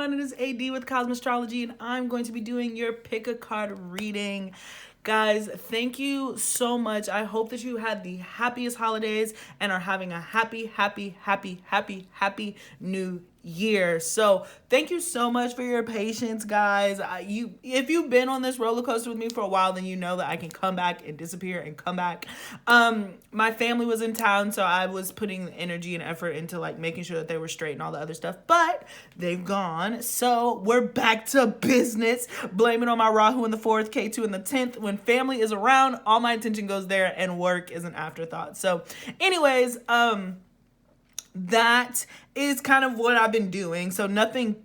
everyone? It is AD with Astrology, and I'm going to be doing your pick a card reading. Guys, thank you so much. I hope that you had the happiest holidays and are having a happy new year. So thank you so much for your patience, guys. If you've been on this roller coaster with me for a while, then you know that I can come back and disappear and come back. My family was in town, so I was putting energy and effort into like making sure that they were straight and all the other stuff, but they've gone. So we're back to business. Blame it on my Rahu in the 4th, K2 in the 10th. When family is around, all my attention goes there and work is an afterthought. So anyways, that is kind of what I've been doing. So nothing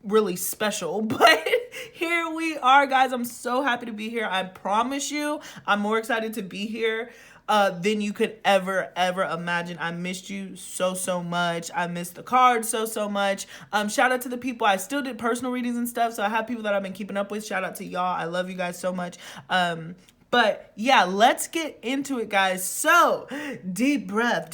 really special, but here we are, guys. I'm so happy to be here. I promise you, I'm more excited to be here than you could ever imagine. I missed you so much. I missed the cards so much. Shout out to the people. I still did personal readings and stuff, so I have people that I've been keeping up with. Shout out to y'all. I love you guys so much. But yeah, let's get into it, guys. So deep breath.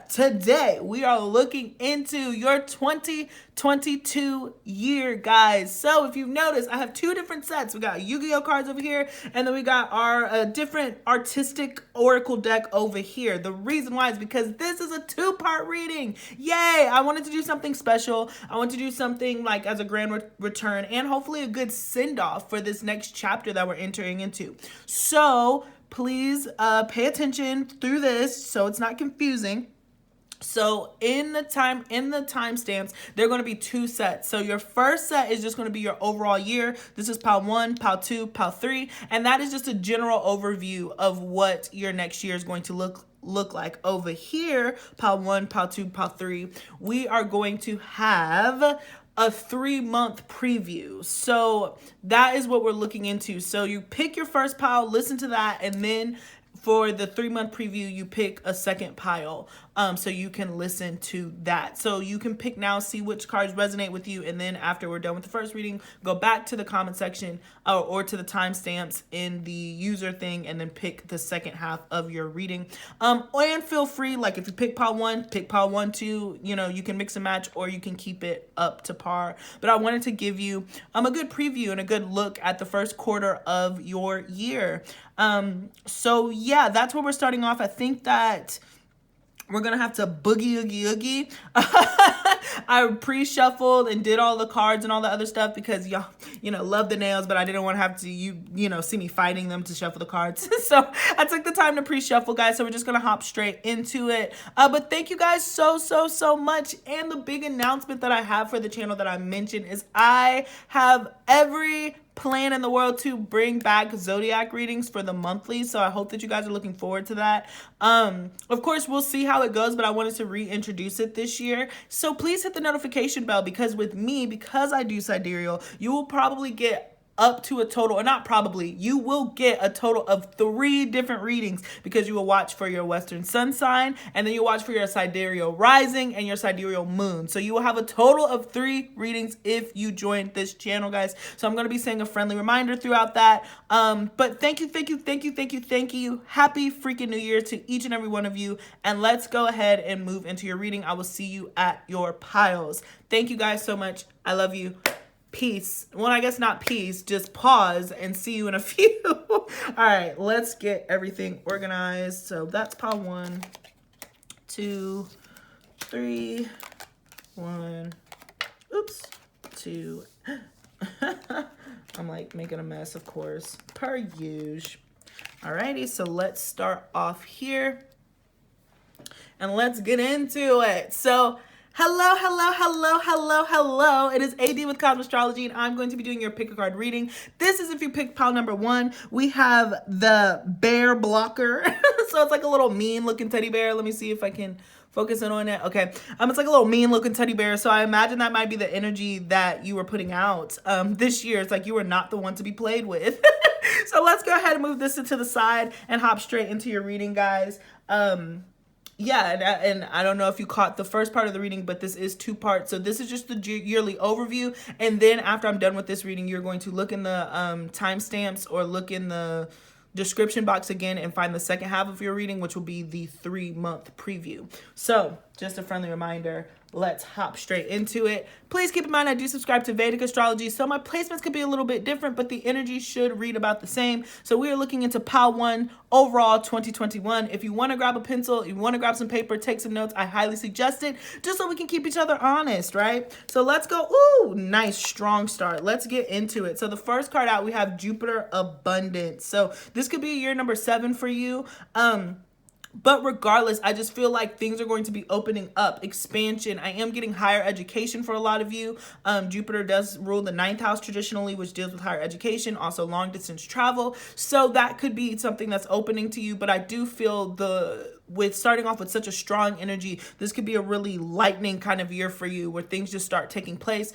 Today, we are looking into your 2022 year, guys. So if you've noticed, I have two different sets. We got Yu-Gi-Oh cards over here, and then we got our different artistic oracle deck over here. The reason why is because this is a two-part reading. Yay! I wanted to do something special. I want to do something like as a grand return and hopefully a good send-off for this next chapter that we're entering into. So please pay attention through this so it's not confusing. So in the timestamps, there are going to be two sets. So your first set is just going to be your overall year. This is pile 1, pile 2, pile 3, and that is just a general overview of what your next year is going to look like. Over here, pile 1, pile 2, pile 3, we are going to have a 3-month preview. So that is what we're looking into. So you pick your first pile, listen to that, and then for the 3-month preview, you pick a second pile so you can listen to that. So you can pick now, see which cards resonate with you, and then after we're done with the first reading, go back to the comment section or to the timestamps in the user thing, and then pick the second half of your reading. And feel free, like if you pick pile 1, pick pile 1 too. You know, you can mix and match, or you can keep it up to par. But I wanted to give you a good preview and a good look at the first quarter of your year. So yeah, that's where we're starting off. I think that we're going to have to boogie oogie. I pre-shuffled and did all the cards and all the other stuff because y'all, love the nails, but I didn't want to have to, see me fighting them to shuffle the cards. So I took the time to pre-shuffle, guys. So we're just going to hop straight into it. But thank you guys so much. And the big announcement that I have for the channel that I mentioned is I have every plan in the world to bring back Zodiac readings for the monthly, so I hope that you guys are looking forward to that. Of course, we'll see how it goes, but I wanted to reintroduce it this year. So please hit the notification bell, because with me, because I do sidereal, you will probably get up to a total, or not probably, you will get a total of 3 different readings, because you will watch for your Western Sun sign, and then you'll watch for your sidereal rising and your sidereal moon. So you will have a total of 3 readings if you join this channel, guys. So I'm going to be saying a friendly reminder throughout that. But thank you. Happy freaking New Year to each and every one of you. And let's go ahead and move into your reading. I will see you at your piles. Thank you guys so much. I love you. Peace. Well, I guess not peace, just pause and see you in a few. All right, let's get everything organized. So that's pile 1, 2, 3, 1, oops, 2. I'm like making a mess, of course, per usual. Alrighty, so let's start off here and let's get into it. So hello. It is AD with Astrology, and I'm going to be doing your pick a card reading. This is if you pick pile number 1. We have the bear blocker. So it's like a little mean looking teddy bear. Let me see if I can focus in on it. Okay. It's like a little mean looking teddy bear. So I imagine that might be the energy that you were putting out this year. It's like you were not the one to be played with. So let's go ahead and move this to the side and hop straight into your reading, guys. Yeah, and I don't know if you caught the first part of the reading, but this is 2 parts. So this is just the yearly overview. And then after I'm done with this reading, you're going to look in the timestamps or look in the description box again and find the second half of your reading, which will be the 3-month preview. So just a friendly reminder, let's hop straight into it. Please keep in mind I do subscribe to Vedic Astrology, so my placements could be a little bit different, but the energy should read about the same. So we are looking into POW 1 overall 2021. If you want to grab a pencil, if you want to grab some paper, take some notes, I highly suggest it, just so we can keep each other honest, right? So let's go. Ooh, nice, strong start. Let's get into it. So the first card out, we have Jupiter Abundance. So this could be year number 7 for you. But regardless, I just feel like things are going to be opening up, expansion. I am getting higher education for a lot of you. Jupiter does rule the 9th house traditionally, which deals with higher education, also long distance travel. So that could be something that's opening to you. But I do feel with starting off with such a strong energy, this could be a really lightning kind of year for you where things just start taking place.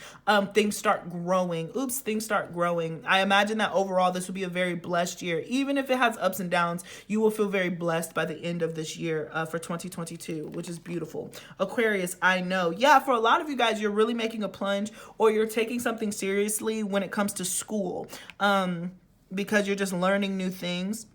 Things start growing. Things start growing. I imagine that overall this will be a very blessed year. Even if it has ups and downs, you will feel very blessed by the end of this year for 2022, which is beautiful. Aquarius, I know. Yeah, for a lot of you guys, you're really making a plunge or you're taking something seriously when it comes to school because you're just learning new things.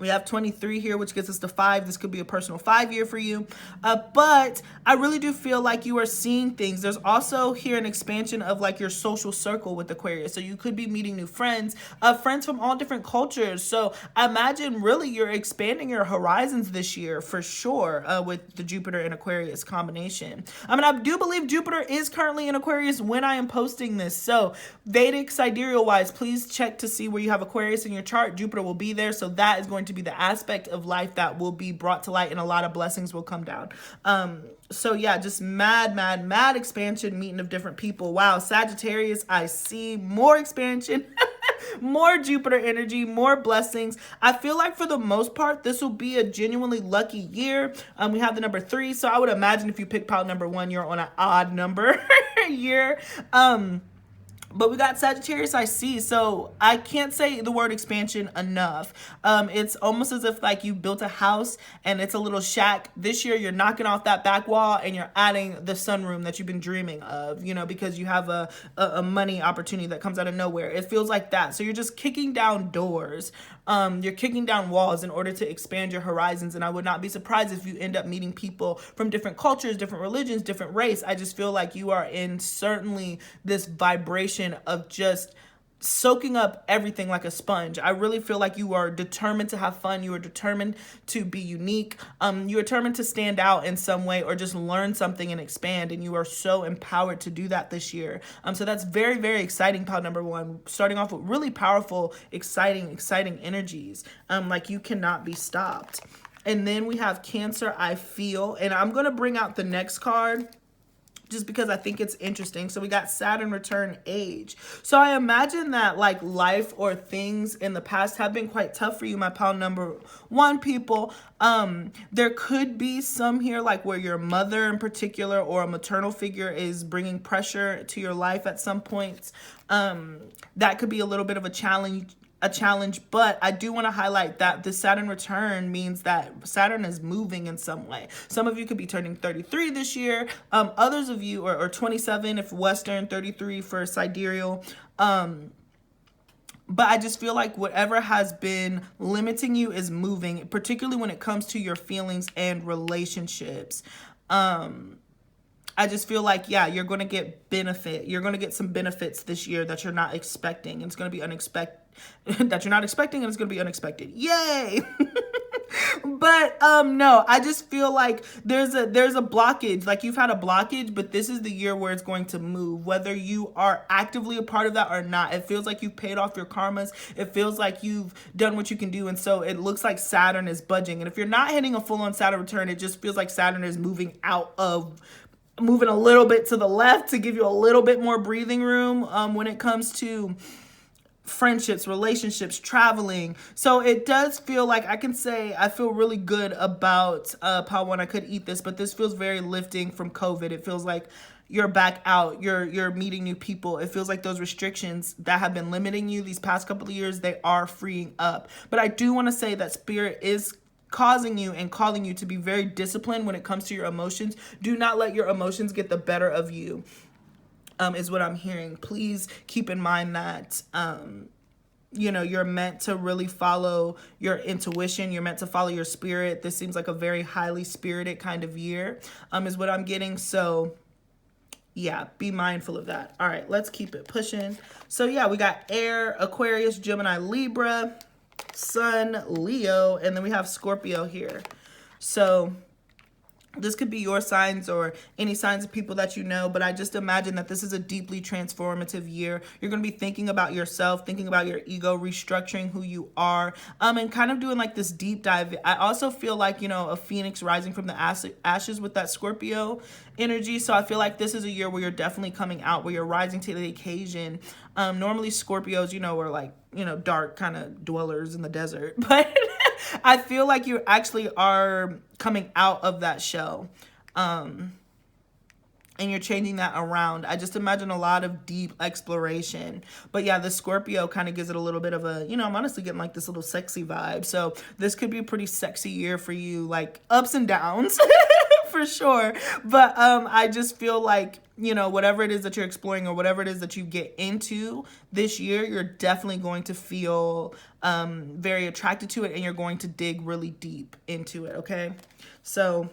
We have 23 here, which gets us to 5. This could be a personal 5 year for you. But I really do feel like you are seeing things. There's also here an expansion of like your social circle with Aquarius. So you could be meeting new friends, friends from all different cultures. So I imagine really you're expanding your horizons this year for sure with the Jupiter and Aquarius combination. I mean, I do believe Jupiter is currently in Aquarius when I am posting this. So Vedic sidereal wise, please check to see where you have Aquarius in your chart. Jupiter will be there. So that is going to be the aspect of life that will be brought to light and a lot of blessings will come down. So yeah, just mad expansion, meeting of different people. Wow, Sagittarius, I see more expansion, more Jupiter energy, more blessings. I feel like for the most part, this will be a genuinely lucky year. We have the number 3. So I would imagine if you pick pile number 1, you're on an odd number year. But we got Sagittarius, I see. So I can't say the word expansion enough. It's almost as if like you built a house and it's a little shack. This year you're knocking off that back wall and you're adding the sunroom that you've been dreaming of, you know, because you have a money opportunity that comes out of nowhere. It feels like that. So you're just kicking down doors. You're kicking down walls in order to expand your horizons. And I would not be surprised if you end up meeting people from different cultures, different religions, different race. I just feel like you are in certainly this vibration of just soaking up everything like a sponge. I really feel like you are determined to have fun. You are determined to be unique. You are determined to stand out in some way or just learn something and expand. And you are so empowered to do that this year. So that's very, very exciting. Pile number 1, starting off with really powerful, exciting energies. Like you cannot be stopped. And then we have Cancer, I feel, and I'm going to bring out the next card just because I think it's interesting. So we got Saturn return age. So I imagine that like life or things in the past have been quite tough for you, my pile number 1 people. There could be some here like where your mother in particular or a maternal figure is bringing pressure to your life at some points. That could be a little bit of a challenge, but I do want to highlight that the Saturn return means that Saturn is moving in some way. Some of you could be turning 33 this year. Others of you or 27 if Western, 33 for sidereal. But I just feel like whatever has been limiting you is moving, particularly when it comes to your feelings and relationships. I just feel like, yeah, you're going to get benefit. You're going to get some benefits this year that you're not expecting. It's going to be unexpected, that you're not expecting, and it's going to be unexpected. Yay! But no, I just feel like there's a blockage. Like you've had a blockage, but this is the year where it's going to move, whether you are actively a part of that or not. It feels like you've paid off your karmas. It feels like you've done what you can do. And so it looks like Saturn is budging. And if you're not hitting a full-on Saturn return, it just feels like Saturn is moving a little bit to the left to give you a little bit more breathing room when it comes to friendships, relationships, traveling. So it does feel like I can say I feel really good about Pile 1. I could eat this, but this feels very lifting from COVID. It feels like you're back out, you're meeting new people. It feels like those restrictions that have been limiting you these past couple of years, they are freeing up. But I do want to say that Spirit is causing you and calling you to be very disciplined when it comes to your emotions. Do not let your emotions get the better of you, is what I'm hearing. Please keep in mind that you know, you're meant to really follow your intuition. You're meant to follow your spirit. This seems like a very highly spirited kind of year, is what I'm getting. So yeah, be mindful of that. All right, let's keep it pushing. So yeah, we got air, Aquarius, Gemini, Libra, Sun, Leo, and then we have Scorpio here. So this could be your signs or any signs of people that you know, but I just imagine that this is a deeply transformative year. You're going to be thinking about yourself, thinking about your ego, restructuring who you are, and kind of doing like this deep dive. I also feel like, you know, a phoenix rising from the ashes with that Scorpio energy. So I feel like this is a year where you're definitely coming out, where you're rising to the occasion. Normally Scorpios, you know, are like, you know, dark kind of dwellers in the desert, but I feel like you actually are coming out of that shell, and you're changing that around. I just imagine a lot of deep exploration. But yeah, the Scorpio kind of gives it a little bit of a, you know, I'm honestly getting like this little sexy vibe. So this could be a pretty sexy year for you, like ups and downs for sure. But I just feel like, you know, whatever it is that you're exploring or whatever it is that you get into this year, you're definitely going to feel very attracted to it, and you're going to dig really deep into it, okay? So,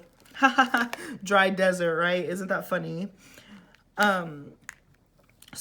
dry desert, right? Isn't that funny? So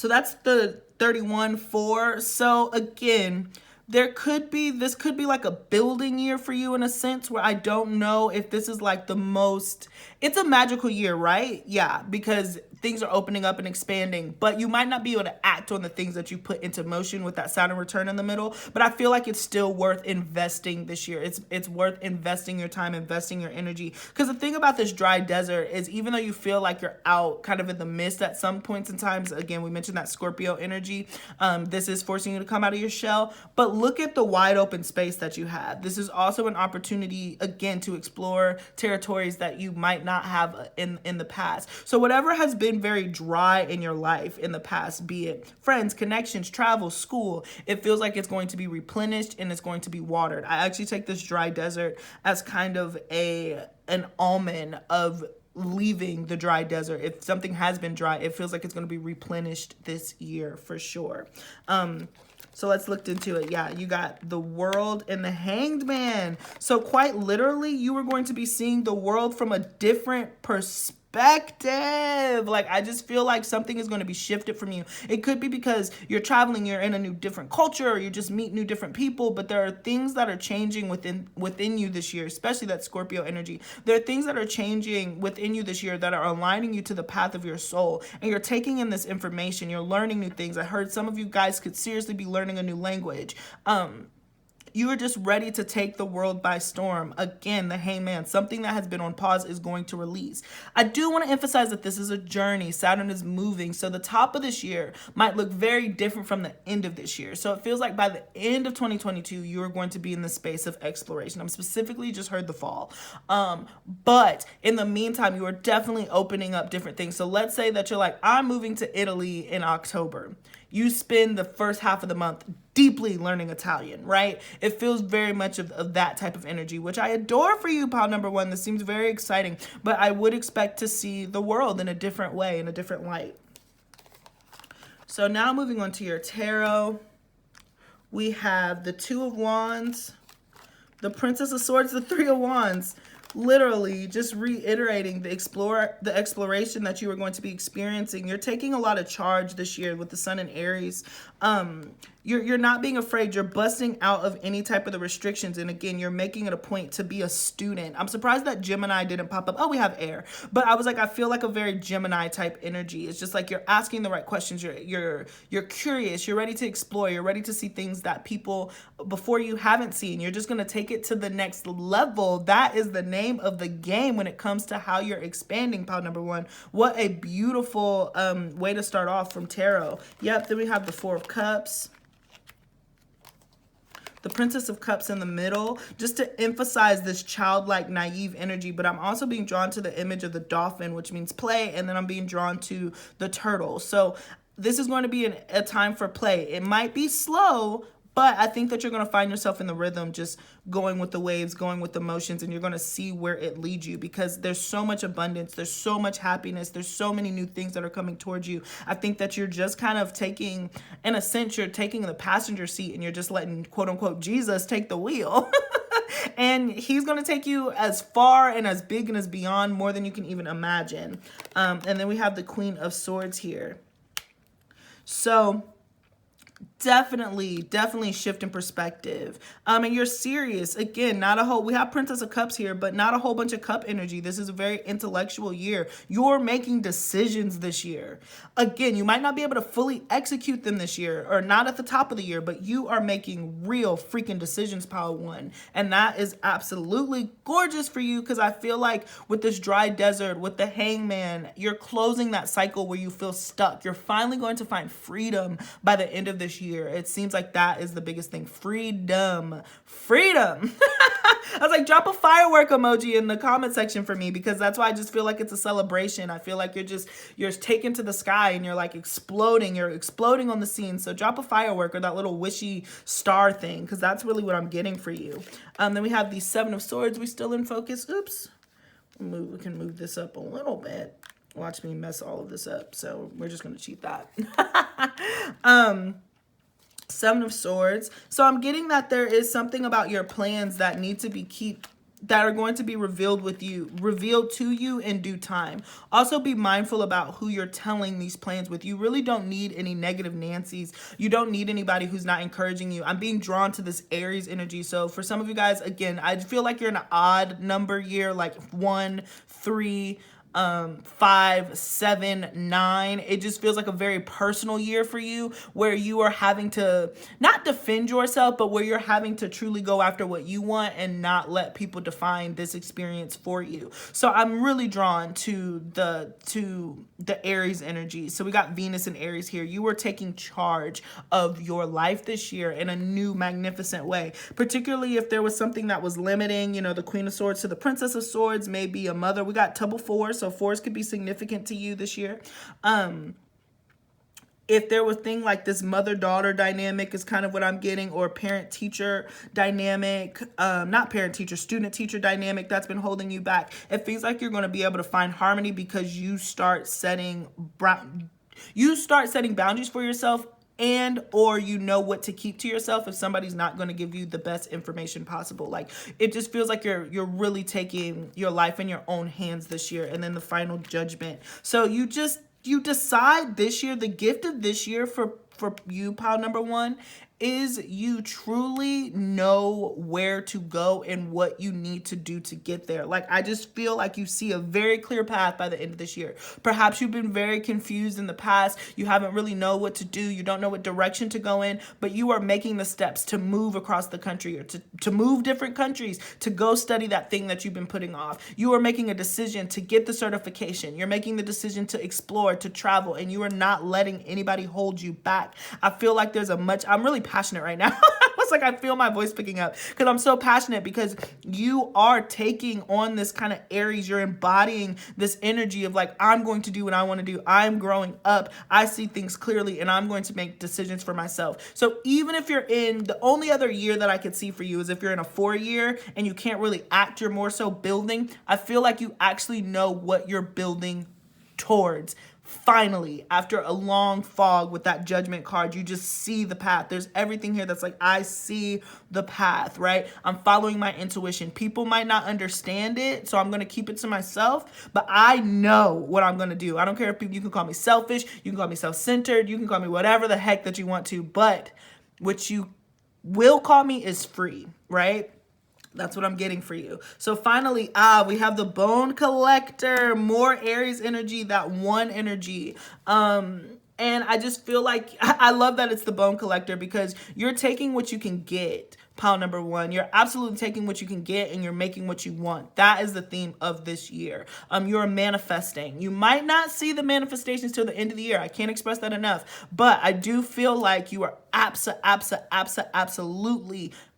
that's the 31-4. So again, this could be like a building year for you in a sense, where I don't know if this is like the most, it's a magical year, right? Yeah, because things are opening up and expanding, but you might not be able to act on the things that you put into motion with that Saturn return in the middle. But I feel like it's still worth investing this year. It's worth investing your time, investing your energy. Because the thing about this dry desert is, even though you feel like you're out kind of in the mist at some points in times, again, we mentioned that Scorpio energy, this is forcing you to come out of your shell, but look at the wide open space that you have. This is also an opportunity, again, to explore territories that you might not have in the past. So whatever has been very dry in your life in the past, be it friends, connections, travel, school, it feels like it's going to be replenished and it's going to be watered. I actually take this dry desert as kind of an omen of leaving the dry desert. If something has been dry, it feels like it's going to be replenished this year for sure. So let's look into it. Yeah, you got the World and the Hanged Man. So quite literally, you are going to be seeing the world from a different perspective. Like, I just feel like something is going to be shifted from you. It could be because you're traveling, you're in a new different culture, or you just meet new different people, but there are things that are changing within you this year, especially that Scorpio energy. There are things that are changing within you this year that are aligning you to the path of your soul, and you're taking in this information, you're learning new things. I heard some of you guys could seriously be learning a new language. You are just ready to take the world by storm. Again, the Hangman, something that has been on pause is going to release. I do want to emphasize that this is a journey. Saturn is moving. So the top of this year might look very different from the end of this year. So it feels like by the end of 2022, you are going to be in the space of exploration. I'm specifically just heard the fall. But in the meantime, you are definitely opening up different things. So let's say that you're like, I'm moving to Italy in October. You spend the first half of the month deeply learning Italian, right? It feels very much of that type of energy, which I adore for you, pile number one. This seems very exciting, but I would expect to see the world in a different way, in a different light. So now moving on to your tarot, we have the Two of Wands, the Princess of Swords, the Three of Wands. Literally just reiterating the exploration that you are going to be experiencing. You're taking a lot of charge this year with the Sun in Aries. You're not being afraid. You're busting out of any type of the restrictions. And again, you're making it a point to be a student. I'm surprised that Gemini didn't pop up. Oh, we have air. But I was like, I feel like a very Gemini type energy. It's just like you're asking the right questions. You're curious. You're ready to explore. You're ready to see things that people before you haven't seen. You're just going to take it to the next level. That is the name of the game when it comes to how you're expanding, pile number one. What a beautiful way to start off from tarot. Yep, then we have the Four of Cups. The Princess of Cups in the middle, just to emphasize this childlike, naive energy. But I'm also being drawn to the image of the dolphin, which means play, and then I'm being drawn to the turtle. So this is going to be a time for play. It might be slow, But I think that you're going to find yourself in the rhythm, just going with the waves, going with the motions, and you're going to see where it leads you, because there's so much abundance, there's so much happiness, there's so many new things that are coming towards you. I think that you're just kind of taking, in a sense, you're taking the passenger seat and you're just letting, quote unquote, Jesus take the wheel. And he's going to take you as far and as big and as beyond, more than you can even imagine. And then we have the Queen of Swords here. So definitely shift in perspective. And you're serious. Again, not a whole, we have Princess of Cups here, but not a whole bunch of cup energy. This is a very intellectual year. You're making decisions this year. Again, you might not be able to fully execute them this year, or not at the top of the year, but you are making real freaking decisions, Pile 1. And that is absolutely gorgeous for you, because I feel like with this dry desert, with the Hangman, you're closing that cycle where you feel stuck. You're finally going to find freedom by the end of this year. It seems like that is the biggest thing. Freedom. I was like, drop a firework emoji in the comment section for me, because that's why I just feel like it's a celebration. I feel like you're taken to the sky and you're like exploding. You're exploding on the scene. So drop a firework or that little wishy star thing, because that's really what I'm getting for you. Then we have the Seven of Swords. We still in focus. Oops. We can move this up a little bit. Watch me mess all of this up. So we're just going to cheat that. Seven of Swords. So I'm getting that there is something about your plans that need to be that are going to be revealed to you in due time. Also be mindful about who you're telling these plans with. You really don't need any negative Nancys. You don't need anybody who's not encouraging you. I'm being drawn to this Aries energy. So for some of you guys, again, I feel like you're in an odd number year, like 1, 3, 5, 7, 9. It just feels like a very personal year for you, where you are having to not defend yourself, but where you're having to truly go after what you want and not let people define this experience for you. So I'm really drawn to the Aries energy. So we got Venus and Aries here. You are taking charge of your life this year in a new magnificent way, particularly if there was something that was limiting, you know, the Queen of Swords to the Princess of Swords, maybe a mother. We got double 4, so 4s could be significant to you this year. If there was thing like this mother-daughter dynamic is kind of what I'm getting, or parent-teacher dynamic, not parent-teacher, student-teacher dynamic that's been holding you back. It feels like you're going to be able to find harmony because you start setting boundaries for yourself, and or you know what to keep to yourself if somebody's not going to give you the best information possible. Like, it just feels like you're really taking your life in your own hands this year. And then the final Judgment. So you decide this year, the gift of this year for you, Pile number 1, is you truly know where to go and what you need to do to get there. Like, I just feel like you see a very clear path by the end of this year. Perhaps you've been very confused in the past. You haven't really know what to do. You don't know what direction to go in, but you are making the steps to move across the country, or to move different countries, to go study that thing that you've been putting off. You are making a decision to get the certification. You're making the decision to explore, to travel, and you are not letting anybody hold you back. I feel like I'm really passionate right now. It's like I feel my voice picking up because I'm so passionate, because you are taking on this kind of Aries. You're embodying this energy of like, I'm going to do what I want to do. I'm growing up. I see things clearly, and I'm going to make decisions for myself. So even if you're in, the only other year that I could see for you is if you're in a 4 year and you can't really act, you're more so building. I feel like you actually know what you're building towards. Finally, after a long fog with that Judgment card, you just see the path. There's everything here that's like, I see the path, right? I'm following my intuition. People might not understand it, so I'm going to keep it to myself, but I know what I'm going to do. I don't care if you can call me selfish, you can call me self-centered, you can call me whatever the heck that you want to, but what you will call me is free, right? That's what I'm getting for you. So finally, we have the Bone Collector, more Aries energy, that 1 energy. And I just feel like, I love that it's the Bone Collector, because you're taking what you can get pile number 1. You're absolutely taking what you can get and you're making what you want. That is the theme of this year. You're manifesting. You might not see the manifestations till the end of the year. I can't express that enough, but I do feel like you are absolutely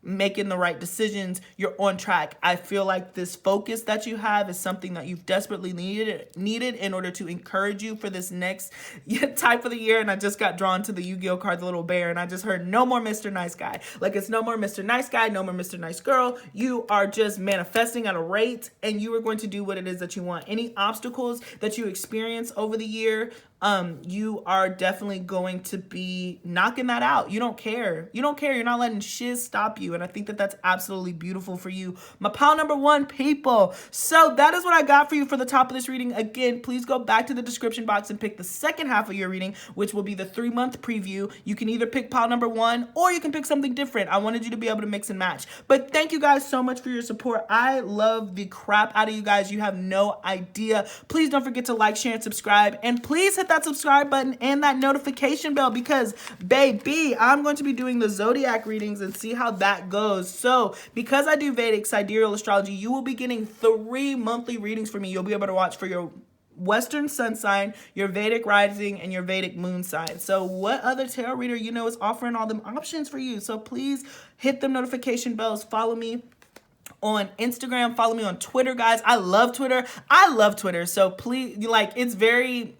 making the right decisions. You're on track. I feel like this focus that you have is something that you've desperately needed in order to encourage you for this next type of the year. And I just got drawn to the Yu-Gi-Oh card, the little bear, and I just heard no more Mr. Nice Guy. Like, it's no more Mr. Nice Guy, no more Mr. Nice Girl. You are just manifesting at a rate, and you are going to do what it is that you want. Any obstacles that you experience over the year, you are definitely going to be knocking that out. You don't care. You don't care. You're not letting shiz stop you. And I think that that's absolutely beautiful for you. My pile number 1, people. So that is what I got for you for the top of this reading. Again, please go back to the description box and pick the second half of your reading, which will be the 3-month preview. You can either pick pile number 1 or you can pick something different. I wanted you to be able to mix and match. But thank you guys so much for your support. I love the crap out of you guys. You have no idea. Please don't forget to like, share, and subscribe. And please hit that subscribe button and that notification bell, because baby, I'm going to be doing the Zodiac readings and see how that goes. So because I do Vedic, sidereal astrology, you will be getting 3 monthly readings from me. You'll be able to watch for your Western sun sign, your Vedic rising, and your Vedic moon sign. So what other tarot reader you know is offering all them options for you? So please hit them notification bells. Follow me on Instagram. Follow me on Twitter, guys. I love Twitter. So please, like, it's very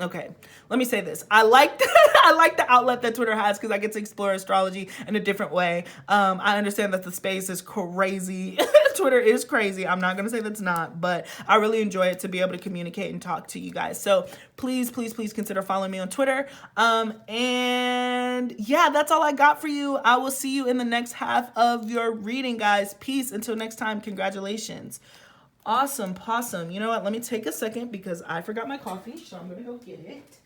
okay, let me say this. I like the outlet that Twitter has, because I get to explore astrology in a different way. I understand that the space is crazy. Twitter is crazy. I'm not going to say that's not, but I really enjoy it to be able to communicate and talk to you guys. So please consider following me on Twitter. And yeah, that's all I got for you. I will see you in the next half of your reading, guys. Peace. Until next time, congratulations. Awesome possum. You know what? Let me take a second because I forgot my coffee, so I'm going to go get it.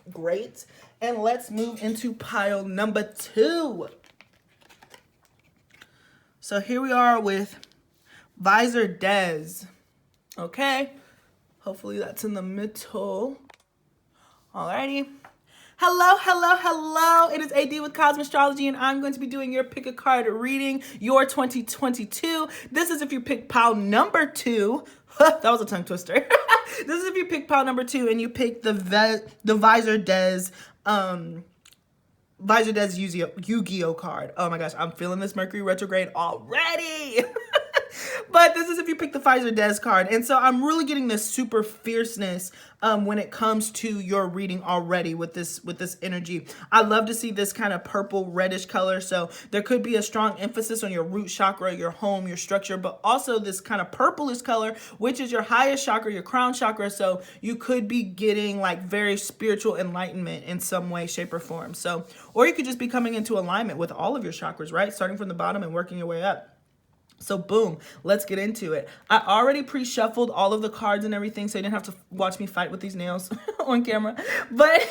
Great. And let's move into pile number 2. So here we are with Visor Des. Okay. Hopefully that's in the middle. Alrighty. Hello. It is AD with Cosmic Astrology, and I'm going to be doing your pick a card reading, your 2022. This is if you pick pile number 2. That was a tongue twister. This is if you pick pile number 2 and you pick the Visor Des Yu-Gi-Oh card. Oh my gosh, I'm feeling this Mercury retrograde already. But this is if you pick the Visor Des card. And so I'm really getting this super fierceness when it comes to your reading already with this energy. I love to see this kind of purple reddish color. So there could be a strong emphasis on your root chakra, your home, your structure, but also this kind of purplish color, which is your highest chakra, your crown chakra. So you could be getting like very spiritual enlightenment in some way, shape, or form. So, or you could just be coming into alignment with all of your chakras, right? Starting from the bottom and working your way up. So boom, let's get into it. I already pre-shuffled all of the cards and everything, so you didn't have to watch me fight with these nails on camera. But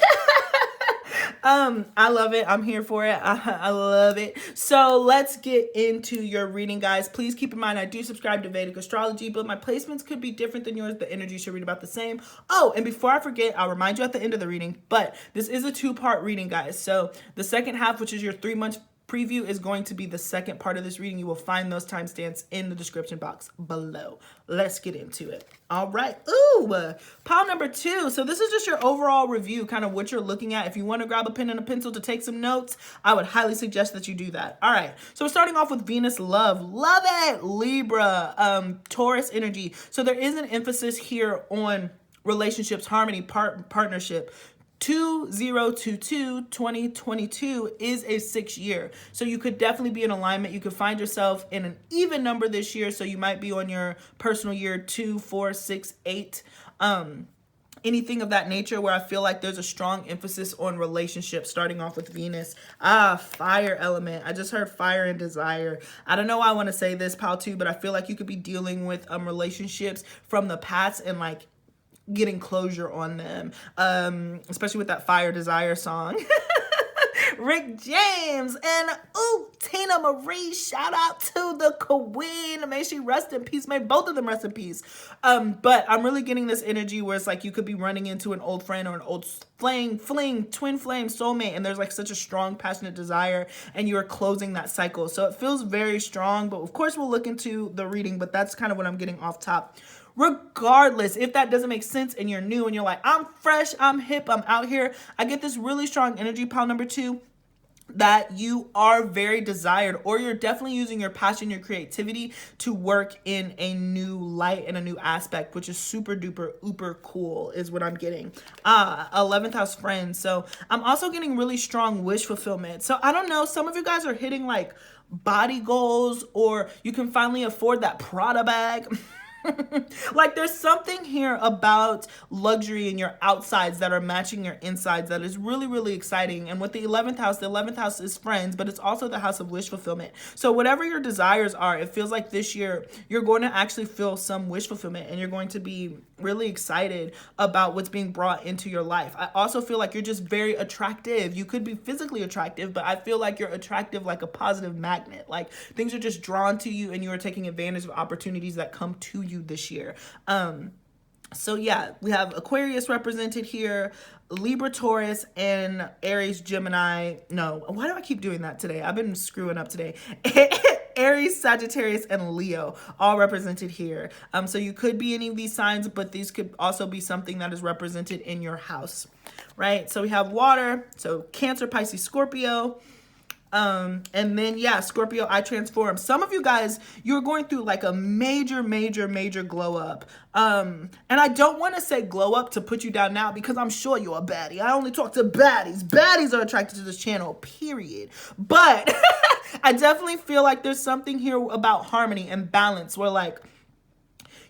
I love it. I'm here for it. I love it. So let's get into your reading, guys. Please keep in mind, I do subscribe to Vedic astrology, but my placements could be different than yours. The energy should read about the same. Oh, and before I forget, I'll remind you at the end of the reading, but this is a 2-part reading, guys. So the second half, which is your 3-month preview, is going to be the second part of this reading. You will find those timestamps in the description box below. Let's get into it. All right. Ooh, pile number 2. So this is just your overall review, kind of what you're looking at. If you want to grab a pen and a pencil to take some notes, I would highly suggest that you do that. All right. So we're starting off with Venus love. Love it. Libra, Taurus energy. So there is an emphasis here on relationships, harmony, partnership. 2022 is a 6 year. So you could definitely be in alignment. You could find yourself in an even number this year. So you might be on your personal year 2, 4, 6, 8. Anything of that nature where I feel like there's a strong emphasis on relationships, starting off with Venus. Fire element. I just heard fire and desire. I don't know why I want to say this, pile 2, but I feel like you could be dealing with relationships from the past and like getting closure on them, especially with that fire desire song. Rick James, and Tina Marie. Shout out to the queen. May she rest in peace. May both of them rest in peace. But I'm really getting this energy where it's like you could be running into an old friend or an old fling, twin flame, soulmate, and there's like such a strong, passionate desire, and you are closing that cycle. So it feels very strong, but of course we'll look into the reading, but that's kind of what I'm getting off top. Regardless, if that doesn't make sense and you're new and you're like, I'm fresh, I'm hip, I'm out here, I get this really strong energy, pile number 2, that you are very desired, or you're definitely using your passion, your creativity to work in a new light and a new aspect, which is super duper uber cool is what I'm getting. 11th house friends. So I'm also getting really strong wish fulfillment. So I don't know, some of you guys are hitting like body goals, or you can finally afford that Prada bag. Like there's something here about luxury in your outsides that are matching your insides that is really, really exciting. And with the 11th house is friends, but it's also the house of wish fulfillment. So whatever your desires are, it feels like this year you're going to actually feel some wish fulfillment, and you're going to be really excited about what's being brought into your life. I also feel like you're just very attractive. You could be physically attractive, but I feel like you're attractive like a positive magnet. Like things are just drawn to you, and you are taking advantage of opportunities that come to you this year. So yeah, we have Aquarius represented here, Libra, Taurus, and Aries, Gemini. No, why do I keep doing that today? I've been screwing up today. Aries, Sagittarius, and Leo all represented here. So you could be any of these signs, but these could also be something that is represented in your house, right? So we have water, so Cancer, Pisces, Scorpio. And then yeah, Scorpio, I transform. Some of you guys, you're going through like a major glow up. And I don't want to say glow up to put you down now, because I'm sure you're a baddie. I only talk to baddies. Baddies are attracted to this channel, period. But I definitely feel like there's something here about harmony and balance, where like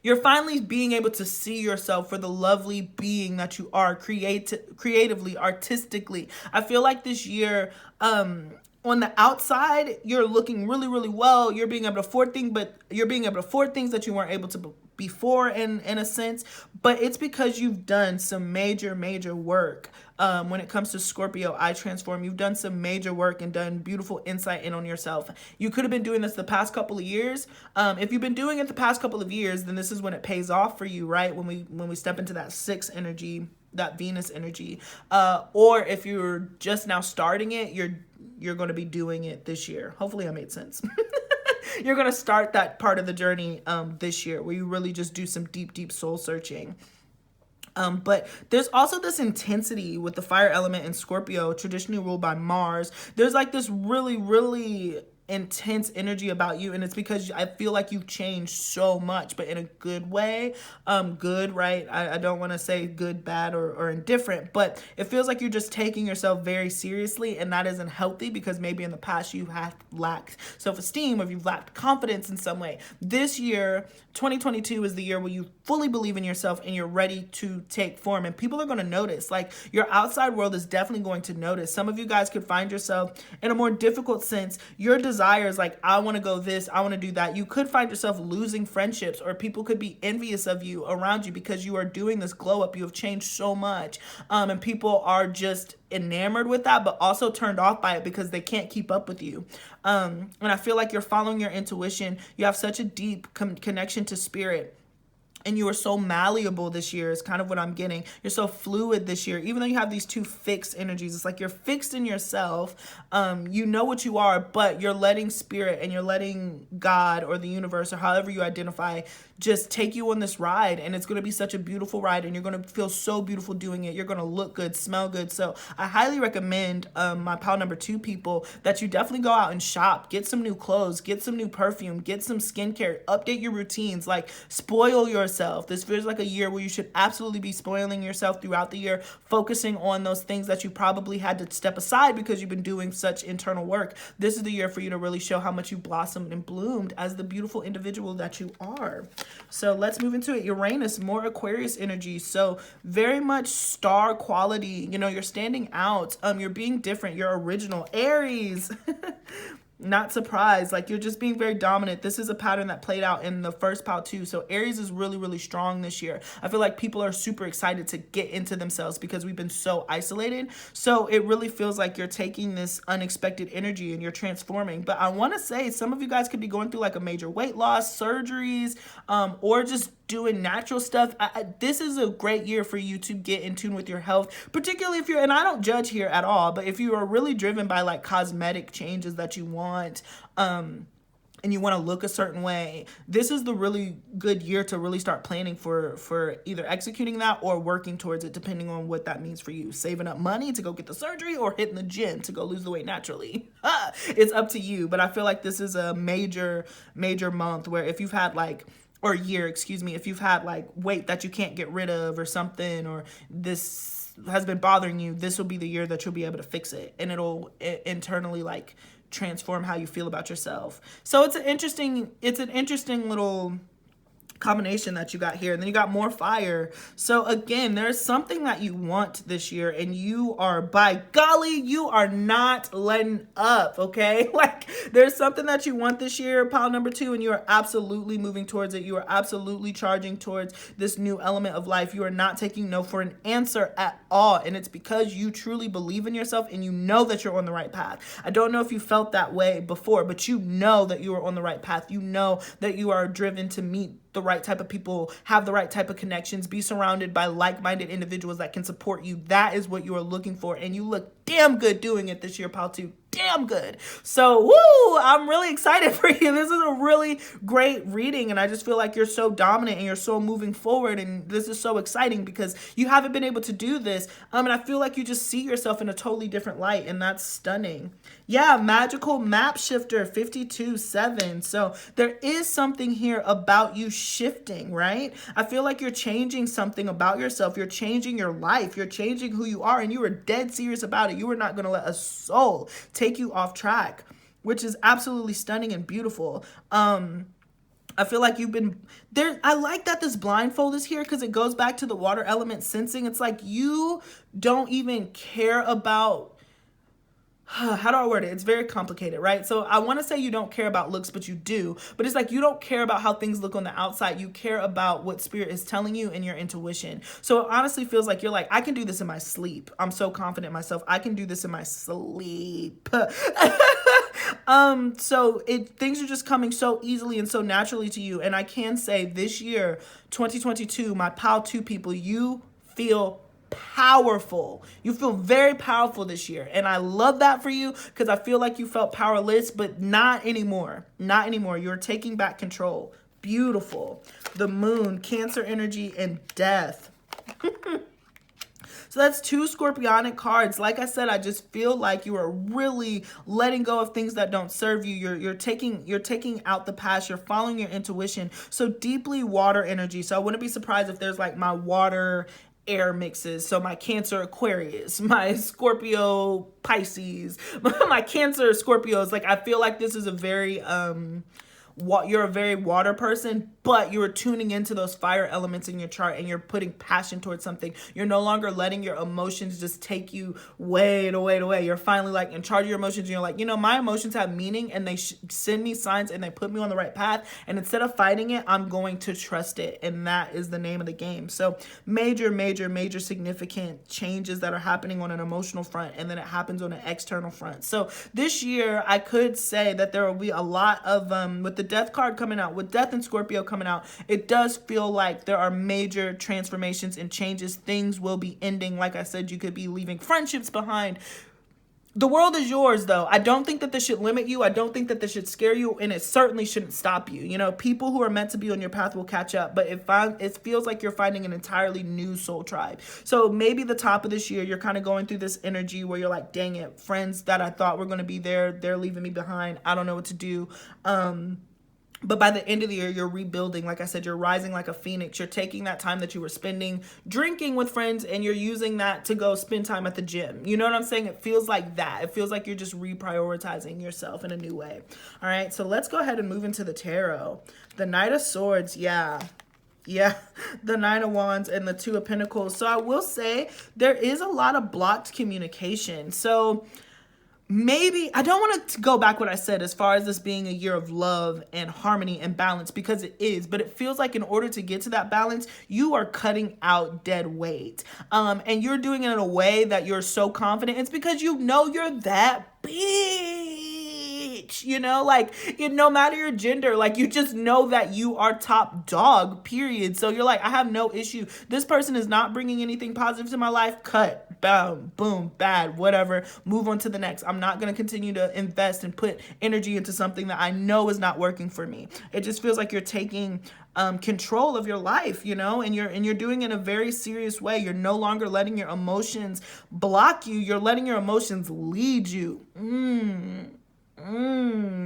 you're finally being able to see yourself for the lovely being that you are, creatively, artistically. I feel like this year, on the outside, you're looking really well. You're being able to afford things, but you're being able to afford things that you weren't able to before in a sense. But it's because you've done some major work. When it comes to Scorpio, I transform. You've done some major work and done beautiful insight in on yourself. You could have been doing this the past couple of years. If you've been doing it the past couple of years, then this is when it pays off for you, right? When we step into that 6 energy, that Venus energy. Or if you're just now starting it, you're going to be doing it this year. Hopefully I made sense. You're going to start that part of the journey this year, where you really just do some deep soul searching. But there's also this intensity with the fire element in Scorpio, traditionally ruled by Mars. There's like this really intense energy about you, and it's because I feel like you've changed so much, but in a good way. Good, right? I don't want to say good, bad, or indifferent, but it feels like you're just taking yourself very seriously, and that isn't healthy, because maybe in the past you have lacked self-esteem, or you've lacked confidence in some way. This year, 2022, is the year where you fully believe in yourself and you're ready to take form, and people are going to notice. Like, your outside world is definitely going to notice. Some of you guys could find yourself in a more difficult sense. Your desires, like, I want to go this, I want to do that. You could find yourself losing friendships, or people could be envious of you around you because you are doing this glow up. You have changed so much, and people are just enamored with that, but also turned off by it because they can't keep up with you. And I feel like you're following your intuition. You have such a deep connection to spirit. And you are so malleable this year is kind of what I'm getting. You're so fluid this year. Even though you have these two fixed energies, it's like you're fixed in yourself. You know what you are, but you're letting spirit and you're letting God or the universe, or however you identify, just take you on this ride. And it's going to be such a beautiful ride, and you're going to feel so beautiful doing it. You're going to look good, smell good. So I highly recommend my pile number 2 people that you definitely go out and shop, get some new clothes, get some new perfume, get some skincare, update your routines, like spoil yourself. This feels like a year where you should absolutely be spoiling yourself throughout the year, focusing on those things that you probably had to step aside because you've been doing such internal work. This is the year for you to really show how much you blossomed and bloomed as the beautiful individual that you are. So let's move into it. Uranus, more Aquarius energy. So very much star quality. You know, you're standing out. You're being different. You're original. Aries. Not surprised. Like, you're just being very dominant. This is a pattern that played out in the first pile too. So Aries is really, really strong this year. I feel like people are super excited to get into themselves because we've been so isolated. So it really feels like you're taking this unexpected energy and you're transforming. But I want to say some of you guys could be going through like a major weight loss, surgeries, or just doing natural stuff. This is a great year for you to get in tune with your health, particularly if you're, and I don't judge here at all, but if you are really driven by like cosmetic changes that you want, and you want to look a certain way, this is the really good year to really start planning for either executing that or working towards it, depending on what that means for you. Saving up money to go get the surgery or hitting the gym to go lose the weight naturally. It's up to you, but I feel like this is a major month where if you've had like, or year, excuse me, if you've had like weight that you can't get rid of or something, or this has been bothering you, this will be the year that you'll be able to fix it, and it'll internally like transform how you feel about yourself. So it's an interesting little combination that you got here. And then you got more fire. So again, there's something that you want this year, and you are, by golly, you are not letting up, okay? Like, there's something that you want this year, pile number 2, and you are absolutely moving towards it. You are absolutely charging towards this new element of life. You are not taking no for an answer at all, and it's because you truly believe in yourself and you know that you're on the right path. I don't know if you felt that way before, but you know that you are on the right path. You know that you are driven to meet the right type of people, have the right type of connections, be surrounded by like-minded individuals that can support you. That is what you are looking for, and you look damn good doing it this year, pile 2. Damn good. So, woo, I'm really excited for you. This is a really great reading, and I just feel like you're so dominant and you're so moving forward, and this is so exciting because you haven't been able to do this, and I feel like you just see yourself in a totally different light, and that's stunning. Yeah, magical map shifter 52-7. So there is something here about you shifting, right? I feel like you're changing something about yourself. You're changing your life. You're changing who you are, and you are dead serious about it. You are not going to let a soul take you off track, which is absolutely stunning and beautiful. I feel like you've been there. I like that this blindfold is here because it goes back to the water element sensing. It's like you don't even care about, how do I word it? It's very complicated, right? So I want to say you don't care about looks, but you do. But it's like you don't care about how things look on the outside. You care about what spirit is telling you and your intuition. So it honestly feels like you're like, I can do this in my sleep. I'm so confident in myself. I can do this in my sleep. So things are just coming so easily and so naturally to you. And I can say this year, 2022, my pile 2 people, you feel powerful. You feel very powerful this year, and I love that for you because I feel like you felt powerless, but not anymore. Not anymore. You're taking back control. Beautiful. The moon, Cancer energy, and death. So that's 2 scorpionic cards. Like I said, I just feel like you are really letting go of things that don't serve you. You're taking out the past. You're following your intuition. So deeply water energy. So I wouldn't be surprised if there's like my water air mixes. So my Cancer Aquarius, my Scorpio Pisces, my Cancer Scorpios. Like, I feel like this is a very you're a very water person, but you're tuning into those fire elements in your chart and you're putting passion towards something. You're no longer letting your emotions just take you way away. You're finally like in charge of your emotions, and you're like, you know, my emotions have meaning, and they send me signs and they put me on the right path, and instead of fighting it, I'm going to trust it, and that is the name of the game. So major significant changes that are happening on an emotional front, and then it happens on an external front. So this year I could say that there will be a lot of with the death card coming out, with death and Scorpio coming out, it does feel like there are major transformations and changes. Things will be ending. Like I said, you could be leaving friendships behind. The world is yours, though. I don't think that this should limit you. I don't think that this should scare you, and it certainly shouldn't stop you. You know, people who are meant to be on your path will catch up, but it feels like you're finding an entirely new soul tribe. So maybe the top of this year, you're kind of going through this energy where you're like, dang it, friends that I thought were going to be there, they're leaving me behind. I don't know what to do. But by the end of the year, you're rebuilding. Like I said, you're rising like a phoenix. You're taking that time that you were spending drinking with friends, and you're using that to go spend time at the gym. You know what I'm saying? It feels like that. It feels like you're just reprioritizing yourself in a new way. All right, so let's go ahead and move into the tarot. The Knight of Swords, yeah, the Nine of Wands and the Two of Pentacles. So I will say there is a lot of blocked communication. So maybe I don't want to go back what I said as far as this being a year of love and harmony and balance, because it is, but it feels like in order to get to that balance, you are cutting out dead weight. And you're doing it in a way that you're so confident. It's because you know you're that bitch, you know, like, no matter your gender, like, you just know that you are top dog, period. So you're like, I have no issue. This person is not bringing anything positive to my life. Cut. Boom, boom, bad, whatever. Move on to the next. I'm not going to continue to invest and put energy into something that I know is not working for me. It just feels like you're taking control of your life, you know, and you're doing it in a very serious way. You're no longer letting your emotions block you. You're letting your emotions lead you.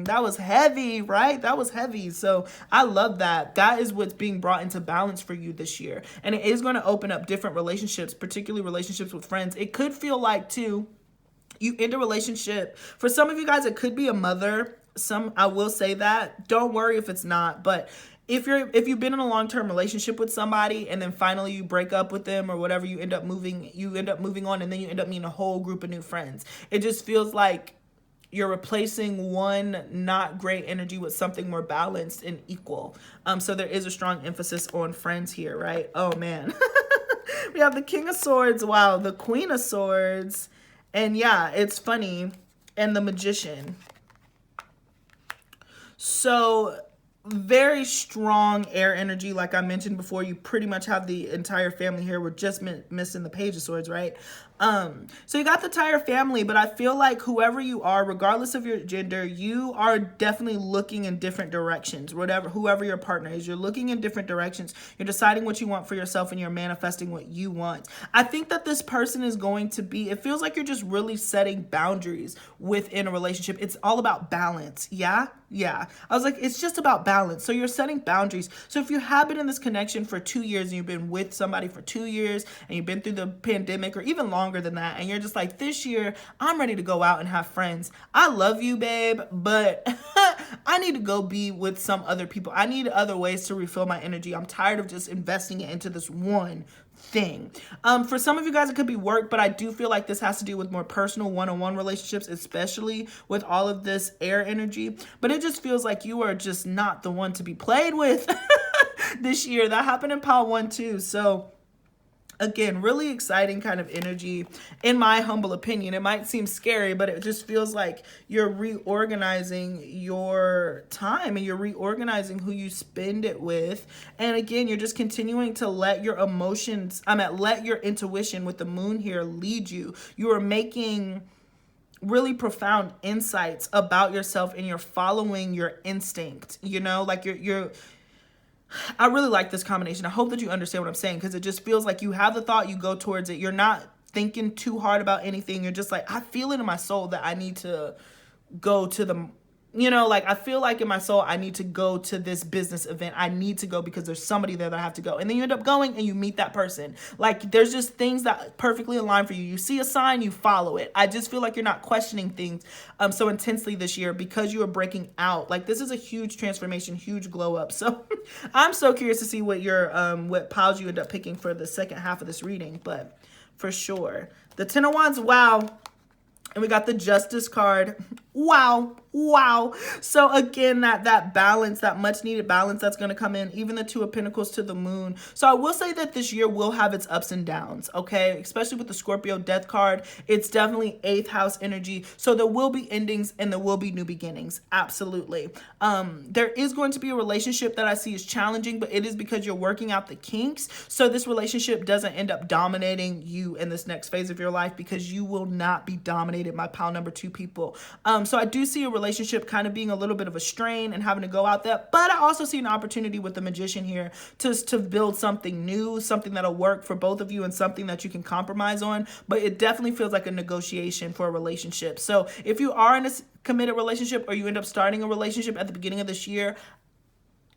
That was heavy, right? That was heavy. So I love that. That is what's being brought into balance for you this year. And it is going to open up different relationships, particularly relationships with friends. It could feel like, too, you end a relationship. For some of you guys, it could be a mother. I will say that. Don't worry if it's not. But if you've been in a long-term relationship with somebody and then finally you break up with them or whatever, you end up moving on, and then you end up meeting a whole group of new friends. It just feels like you're replacing one not great energy with something more balanced and equal. So there is a strong emphasis on friends here, right? Oh, man. We have the King of Swords. Wow. The Queen of Swords. And yeah, it's funny. And the Magician. So very strong air energy. Like I mentioned before, you pretty much have the entire family here. We're just missing the Page of Swords, right? So you got the entire family, but I feel like whoever you are, regardless of your gender, you are definitely looking in different directions. Whoever your partner is, you're looking in different directions. You're deciding what you want for yourself, and you're manifesting what you want. I think that this person is going to be, it feels like you're just really setting boundaries within a relationship. It's all about balance. Yeah. I was like, it's just about balance. So you're setting boundaries. So if you have been in this connection for 2 years and you've been with somebody for 2 years and you've been through the pandemic or even longer than that, and you're just like, this year, I'm ready to go out and have friends. I love you, babe, but I need to go be with some other people. I need other ways to refill my energy. I'm tired of just investing it into this one thing. For some of you guys, it could be work, but I do feel like this has to do with more personal one-on-one relationships, especially with all of this air energy. But it just feels like you are just not the one to be played with this year. That happened in Pile 1 too. So again, really exciting kind of energy, in my humble opinion. It might seem scary, but it just feels like you're reorganizing your time and you're reorganizing who you spend it with. And again, you're just continuing to let your emotions, let your intuition with the moon here lead you. You are making really profound insights about yourself and you're following your instinct, you know, like I really like this combination. I hope that you understand what I'm saying, because it just feels like you have the thought, you go towards it. You're not thinking too hard about anything. You're just like, I feel it in my soul that I need to go to the, you know, like I feel like in my soul, I need to go to this business event. I need to go because there's somebody there that I have to go. And then you end up going and you meet that person. Like there's just things that perfectly align for you. You see a sign, you follow it. I just feel like you're not questioning things so intensely this year because you are breaking out. Like this is a huge transformation, huge glow up. So I'm so curious to see what piles you end up picking for the second half of this reading. But for sure, the Ten of Wands, wow. And we got the Justice card. Wow. So again, that balance, that much needed balance that's going to come in, even the Two of Pentacles to the Moon. So I will say that this year will have its ups and downs, okay? Especially with the Scorpio Death card. It's definitely 8th house energy. So there will be endings and there will be new beginnings. Absolutely. There is going to be a relationship that I see is challenging, but it is because you're working out the kinks. So this relationship doesn't end up dominating you in this next phase of your life, because you will not be dominated by pile number 2 people. So I do see a relationship kind of being a little bit of a strain and having to go out there, but I also see an opportunity with the Magician here to build something new, something that'll work for both of you and something that you can compromise on. But it definitely feels like a negotiation for a relationship. So if you are in a committed relationship or you end up starting a relationship at the beginning of this year,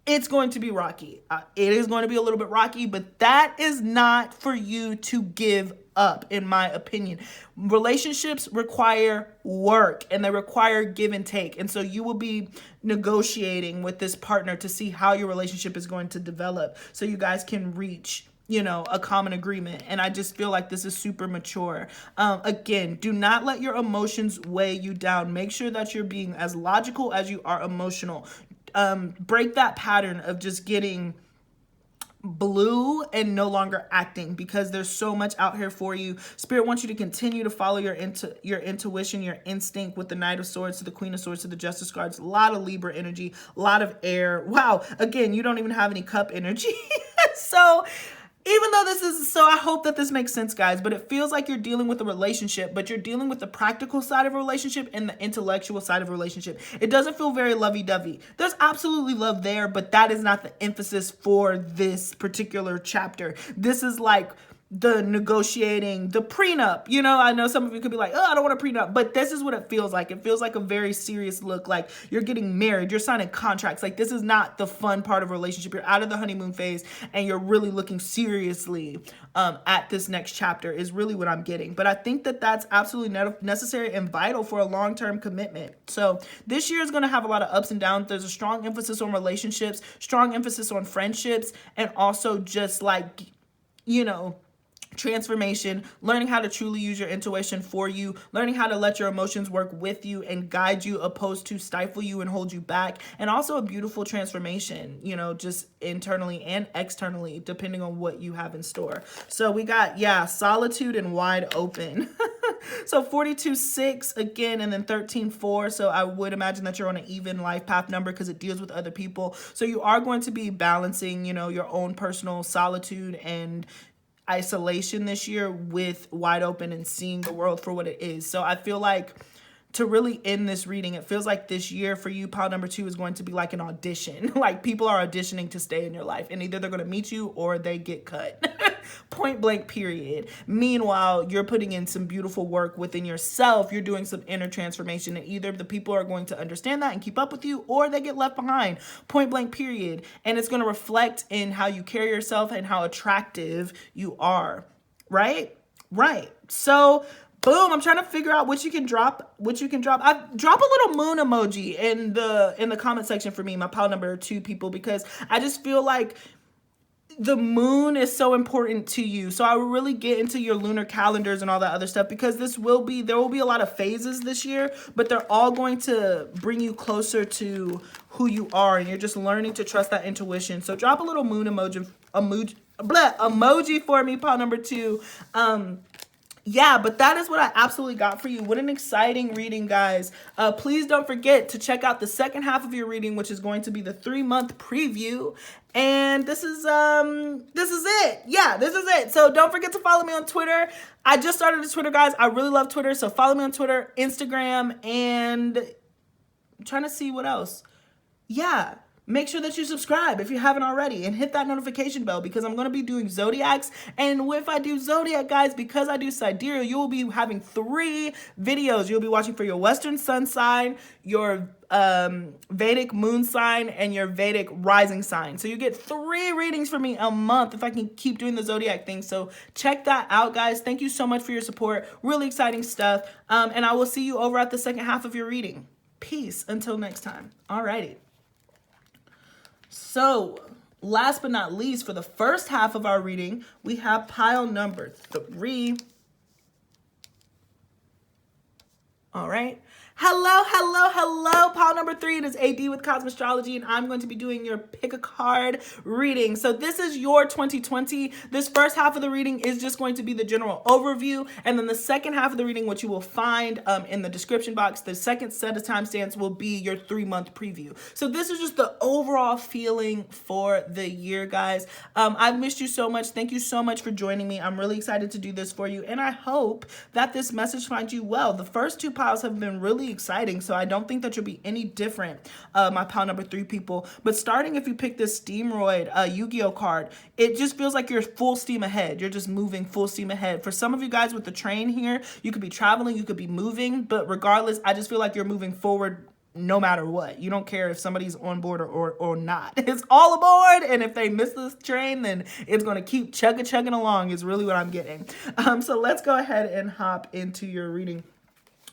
it's going to be rocky. It is going to be a little bit rocky, but that is not for you to give up, in my opinion. Relationships require work and they require give and take. And so you will be negotiating with this partner to see how your relationship is going to develop so you guys can reach you know, a common agreement. And I just feel like this is super mature. Again, do not let your emotions weigh you down. Make sure that you're being as logical as you are emotional. Break that pattern of just getting blue and no longer acting, because there's so much out here for you. Spirit wants you to continue to follow your intuition, your instinct, with the Knight of Swords to the Queen of Swords to the Justice cards. A lot of Libra energy, a lot of air. Wow. Again, you don't even have any cup energy. So even though this is, so I hope that this makes sense, guys, but it feels like you're dealing with a relationship, but you're dealing with the practical side of a relationship and the intellectual side of a relationship. It doesn't feel very lovey-dovey. There's absolutely love there, but that is not the emphasis for this particular chapter. This is like the negotiating, the prenup. You know, I know some of you could be like, oh, I don't want a prenup, but this is what it feels like. It feels like a very serious look, like you're getting married, you're signing contracts. Like, this is not the fun part of a relationship. You're out of the honeymoon phase and you're really looking seriously at this next chapter is really what I'm getting. But I think that that's absolutely necessary and vital for a long-term commitment. So this year is going to have a lot of ups and downs. There's a strong emphasis on relationships, strong emphasis on friendships, and also just like, you know, transformation, learning how to truly use your intuition for you, learning how to let your emotions work with you and guide you opposed to stifle you and hold you back, and also a beautiful transformation, you know, just internally and externally, depending on what you have in store. So we got, yeah, solitude and wide open. So 42-6 again, and then 13-4. So I would imagine that you're on an even life path number because it deals with other people. So you are going to be balancing, you know, your own personal solitude and isolation this year with wide open and seeing the world for what it is. So I feel like to really end this reading, it feels like this year for you, pile number 2, is going to be like an audition. Like, people are auditioning to stay in your life, and either they're going to meet you or they get cut. Point blank, period. Meanwhile, you're putting in some beautiful work within yourself. You're doing some inner transformation, and either the people are going to understand that and keep up with you, or they get left behind. Point blank, period. And it's going to reflect in how you carry yourself and how attractive you are. Right? Right. So boom, I'm trying to figure out what you can drop, I drop a little moon emoji in the comment section for me, my pile number 2 people, because I just feel like the moon is so important to you. So I will really get into your lunar calendars and all that other stuff, because there will be a lot of phases this year, but they're all going to bring you closer to who you are, and you're just learning to trust that intuition. So drop a little moon emoji for me, pile number 2. Yeah, but that is what I absolutely got for you. What an exciting reading, guys. Please don't forget to check out the second half of your reading, which is going to be the 3-month preview. And this is it. Yeah, this is it. So don't forget to follow me on Twitter. I just started a Twitter, guys. I really love Twitter. So follow me on Twitter, Instagram, and I'm trying to see what else. Yeah. Make sure that you subscribe if you haven't already, and hit that notification bell, because I'm going to be doing Zodiacs. And if I do Zodiac, guys, because I do Sidereal, you will be having 3 videos. You'll be watching for your Western Sun sign, your Vedic moon sign, and your Vedic rising sign. So you get 3 readings from me a month if I can keep doing the Zodiac thing. So check that out, guys. Thank you so much for your support. Really exciting stuff. And I will see you over at the second half of your reading. Peace until next time. Alrighty. So, last but not least, for the first half of our reading, we have pile number 3. All right. Hello, pile number 3. It is AD with Astrology, and I'm going to be doing your pick a card reading. So this is your 2020. This first half of the reading is just going to be the general overview, and then the second half of the reading, which you will find in the description box, the second set of timestamps will be your 3-month preview. So this is just the overall feeling for the year, guys. I've missed you so much. Thank you so much for joining me. I'm really excited to do this for you, and I hope that this message finds you well. The first 2 piles have been really exciting, so I don't think that you'll be any different, my pile number 3 people. But starting, if you pick this Steamroid Yu-Gi-Oh card, it just feels like you're full steam ahead. You're just moving full steam ahead. For some of you guys with the train here, you could be traveling, you could be moving, but regardless, I just feel like you're moving forward no matter what. You don't care if somebody's on board or not. It's all aboard, and if they miss this train, then it's going to keep chugging along is really what I'm getting. So let's go ahead and hop into your reading.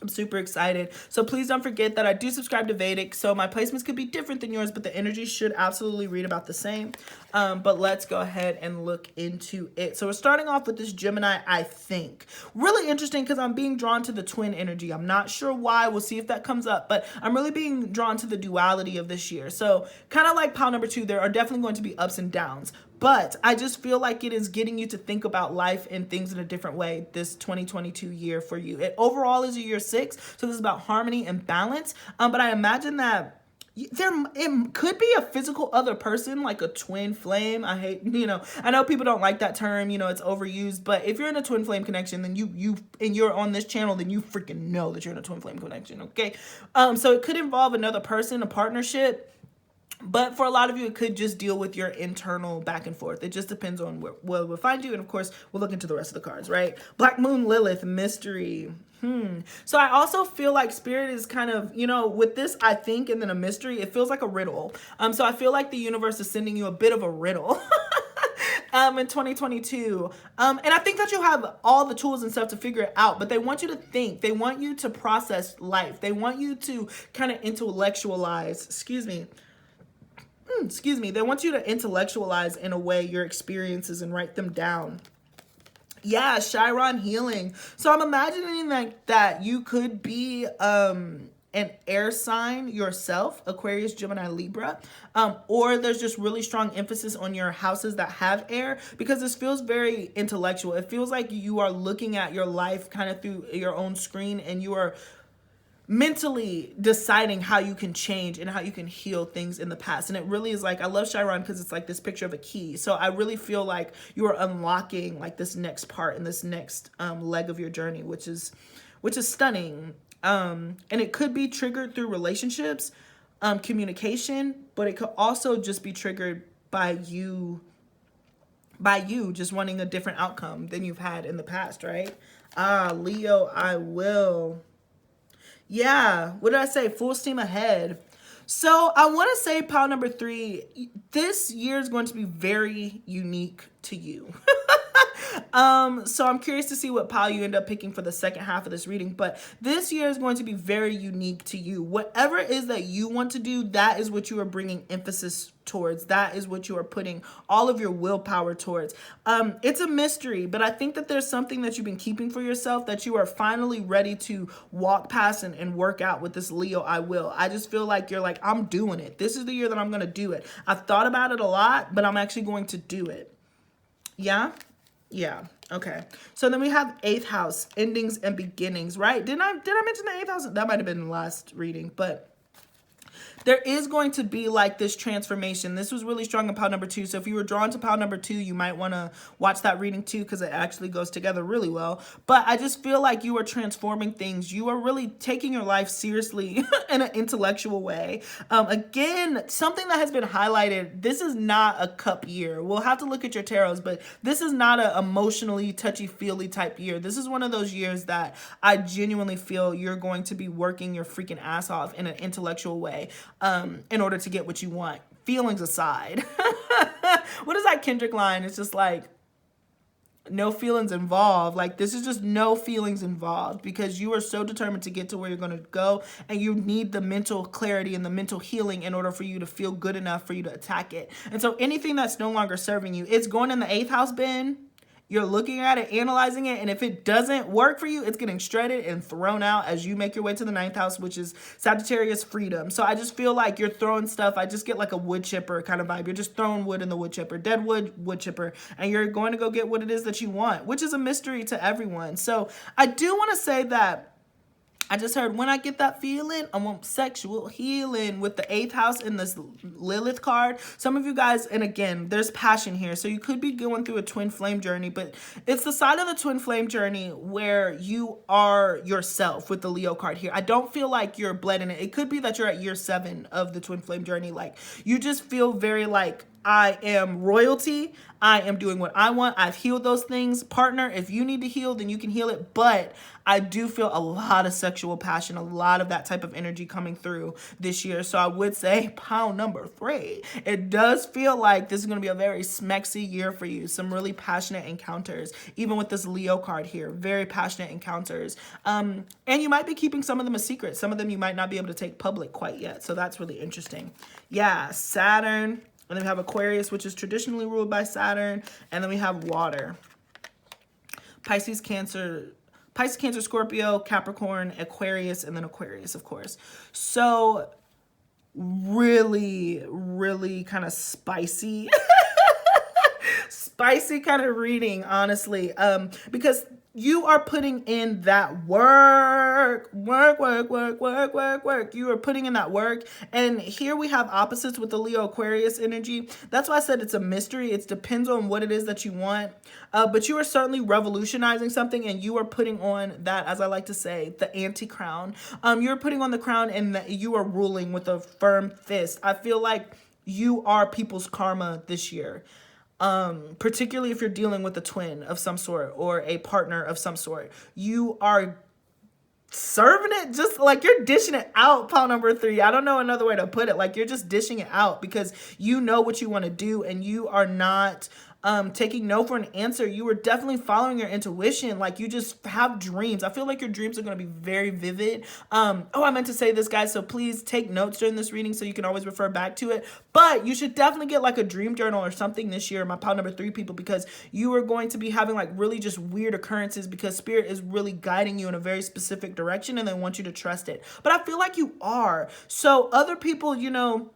I'm super excited. So please don't forget that I do subscribe to Vedic. So my placements could be different than yours, but the energy should absolutely read about the same. But let's go ahead and look into it. So we're starting off with this Gemini, I think. Really interesting because I'm being drawn to the twin energy. I'm not sure why. We'll see if that comes up. But I'm really being drawn to the duality of this year. So kind of like pile number 2, there are definitely going to be ups and downs. But I just feel like it is getting you to think about life and things in a different way this 2022 year for you. It overall is a year 6, so this is about harmony and balance. But I imagine that it could be a physical other person, like a twin flame. I hate, I know people don't like that term, it's overused, but if you're in a twin flame connection, then and you're on this channel, then you freaking know that you're in a twin flame connection, okay? So it could involve another person, a partnership. But for a lot of you, it could just deal with your internal back and forth. It just depends on where we'll find you. And of course, we'll look into the rest of the cards, right? Black Moon, Lilith, mystery. So I also feel like Spirit is kind of, with this, I think, and then a mystery, it feels like a riddle. So I feel like the universe is sending you a bit of a riddle. In 2022. And I think that you have all the tools and stuff to figure it out, but they want you to think. They want you to process life. They want you to kind of intellectualize, they want you to intellectualize in a way your experiences and write them down. Yeah, Chiron healing. So I'm imagining that you could be an air sign yourself, Aquarius, Gemini, Libra, or there's just really strong emphasis on your houses that have air, because this feels very intellectual. It feels like you are looking at your life kind of through your own screen, and you are mentally deciding how you can change and how you can heal things in the past. And it really is like, I love Chiron because it's like this picture of a key. So I really feel like you are unlocking like this next part and this next leg of your journey, which is stunning. And it could be triggered through relationships, communication, but it could also just be triggered by you just wanting a different outcome than you've had in the past, right? Leo, I will. Yeah, what did I say? Full steam ahead. So I want to say pile number 3, this year is going to be very unique to you. So I'm curious to see what pile you end up picking for the second half of this reading, but this year is going to be very unique to you. Whatever it is that you want to do, that is what you are bringing emphasis towards. That is what you are putting all of your willpower towards. It's a mystery, but I think that there's something that you've been keeping for yourself that you are finally ready to walk past and work out with this Leo, I will. I just feel like you're like, I'm doing it. This is the year that I'm going to do it. I've thought about it a lot, but I'm actually going to do it. Yeah? Yeah. Okay. So then we have 8th house, endings and beginnings, right? Did I mention the 8th house? That might have been the last reading, but there is going to be like this transformation. This was really strong in pile number 2. So if you were drawn to pile number 2, you might want to watch that reading too, because it actually goes together really well. But I just feel like you are transforming things. You are really taking your life seriously in an intellectual way. Again, something that has been highlighted, this is not a cup year. We'll have to look at your tarots, but this is not an emotionally touchy-feely type year. This is one of those years that I genuinely feel you're going to be working your freaking ass off in an intellectual way. In order to get what you want, feelings aside. What is that Kendrick line? It's just like, no feelings involved. Like, this is just no feelings involved, because you are so determined to get to where you're going to go, and you need the mental clarity and the mental healing in order for you to feel good enough for you to attack it. And so anything that's no longer serving you, it's going in the 8th house bin. You're looking at it, analyzing it, and if it doesn't work for you, it's getting shredded and thrown out as you make your way to the 9th house, which is Sagittarius freedom. So I just feel like you're throwing stuff. I just get like a wood chipper kind of vibe. You're just throwing wood in the wood chipper, dead wood, wood chipper, and you're going to go get what it is that you want, which is a mystery to everyone. So I do want to say that I just heard, when I get that feeling, I want sexual healing with the 8th house in this Lilith card. Some of you guys, and again, there's passion here. So you could be going through a twin flame journey, but it's the side of the twin flame journey where you are yourself with the Leo card here. I don't feel like you're bled in it. It could be that you're at year 7 of the twin flame journey. Like, you just feel very like I am royalty. I am doing what I want. I've healed those things. Partner, if you need to heal, then you can heal it. But I do feel a lot of sexual passion, a lot of that type of energy coming through this year. So I would say pound number 3. It does feel like this is going to be a very smexy year for you. Some really passionate encounters, even with this Leo card here, very passionate encounters. And you might be keeping some of them a secret. Some of them you might not be able to take public quite yet. So that's really interesting. Yeah, Saturn. And then we have Aquarius, which is traditionally ruled by Saturn. And then we have water. Pisces, Cancer, Scorpio, Capricorn, Aquarius, and then Aquarius, of course. So really, really kind of spicy. Spicy kind of reading, honestly. Because you are putting in that work. You are putting in that work. And here we have opposites with the Leo Aquarius energy. That's why I said it's a mystery. It depends on what it is that you want. But you are certainly revolutionizing something, and you are putting on that, as I like to say, the anti-crown. You're putting on the crown, and you are ruling with a firm fist. I feel like you are people's karma this year. Particularly if you're dealing with a twin of some sort or a partner of some sort. You are serving it, just like you're dishing it out, pound number 3. I don't know another way to put it. Like, you're just dishing it out because you know what you want to do, and you are not taking no for an answer. You were definitely following your intuition. Like, you just have dreams. I feel like your dreams are going to be very vivid. I meant to say this, guys, so please take notes during this reading so you can always refer back to it. But you should definitely get like a dream journal or something this year, my pound number 3 people, because you are going to be having like really just weird occurrences because Spirit is really guiding you in a very specific direction, and they want you to trust it. But I feel like you are. So other people, you know,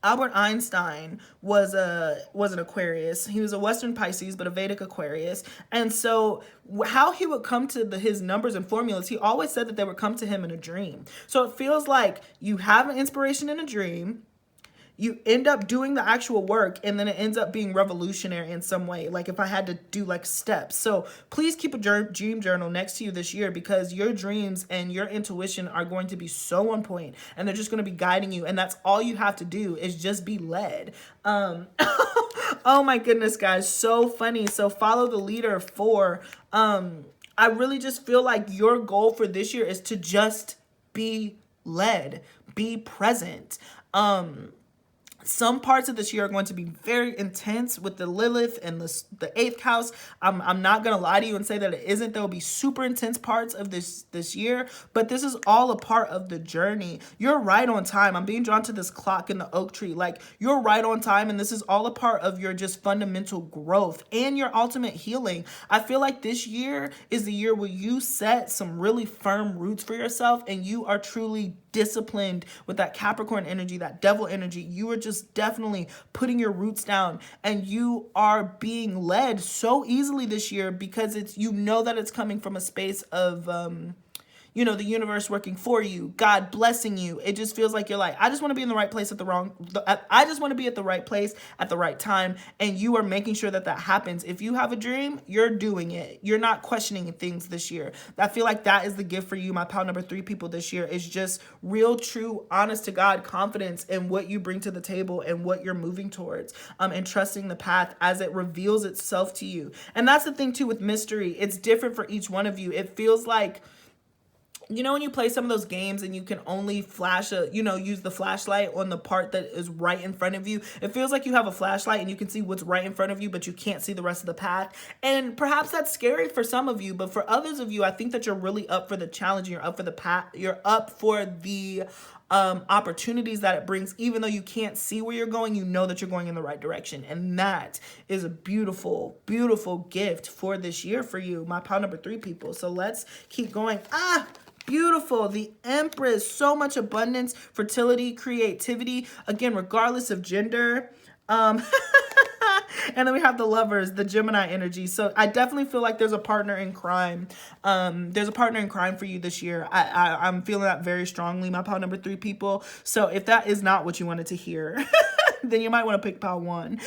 Albert Einstein was an Aquarius. He was a Western Pisces, but a Vedic Aquarius. And so how he would come to his numbers and formulas, he always said that they would come to him in a dream. So it feels like you have an inspiration in a dream. You end up doing the actual work, and then it ends up being revolutionary in some way. Like if I had to do like steps. So please keep a dream journal next to you this year, because your dreams and your intuition are going to be so on point, and they're just going to be guiding you. And that's all you have to do is just be led. Oh my goodness, guys. So funny. So follow the leader for, I really just feel like your goal for this year is to just be led, be present. Some parts of this year are going to be very intense with the Lilith and the 8th house. I'm not going to lie to you and say that it isn't. There will be super intense parts of this year, but this is all a part of the journey. You're right on time. I'm being drawn to this clock in the oak tree. Like, you're right on time, and this is all a part of your just fundamental growth and your ultimate healing. I feel like this year is the year where you set some really firm roots for yourself, and you are truly disciplined with that Capricorn energy, that devil energy. You are just definitely putting your roots down, and you are being led so easily this year because it's, you know, that it's coming from a space of, you know, the universe working for you, God blessing you. It just feels like you're like, I just want to be in the right place I just want to be at the right place at the right time. And you are making sure that that happens. If you have a dream, you're doing it. You're not questioning things this year. I feel like that is the gift for you, my pound number 3 people this year, is just real, true, honest to God confidence in what you bring to the table and what you're moving towards, and trusting the path as it reveals itself to you. And that's the thing too with mystery. It's different for each one of you. It feels like, you know, when you play some of those games and you can only use the flashlight on the part that is right in front of you. It feels like you have a flashlight and you can see what's right in front of you, but you can't see the rest of the path. And perhaps that's scary for some of you, but for others of you, I think that you're really up for the challenge. You're up for the path. You're up for the opportunities that it brings. Even though you can't see where you're going, you know that you're going in the right direction. And that is a beautiful, beautiful gift for this year for you, my pound number 3 people. So let's keep going. Beautiful. The Empress. So much abundance, fertility, creativity. Again, regardless of gender. And then we have the Lovers, the Gemini energy. So I definitely feel like there's a partner in crime. There's a partner in crime for you this year. I'm feeling that very strongly, my pound number 3 people. So if that is not what you wanted to hear, then you might want to pick pile 1.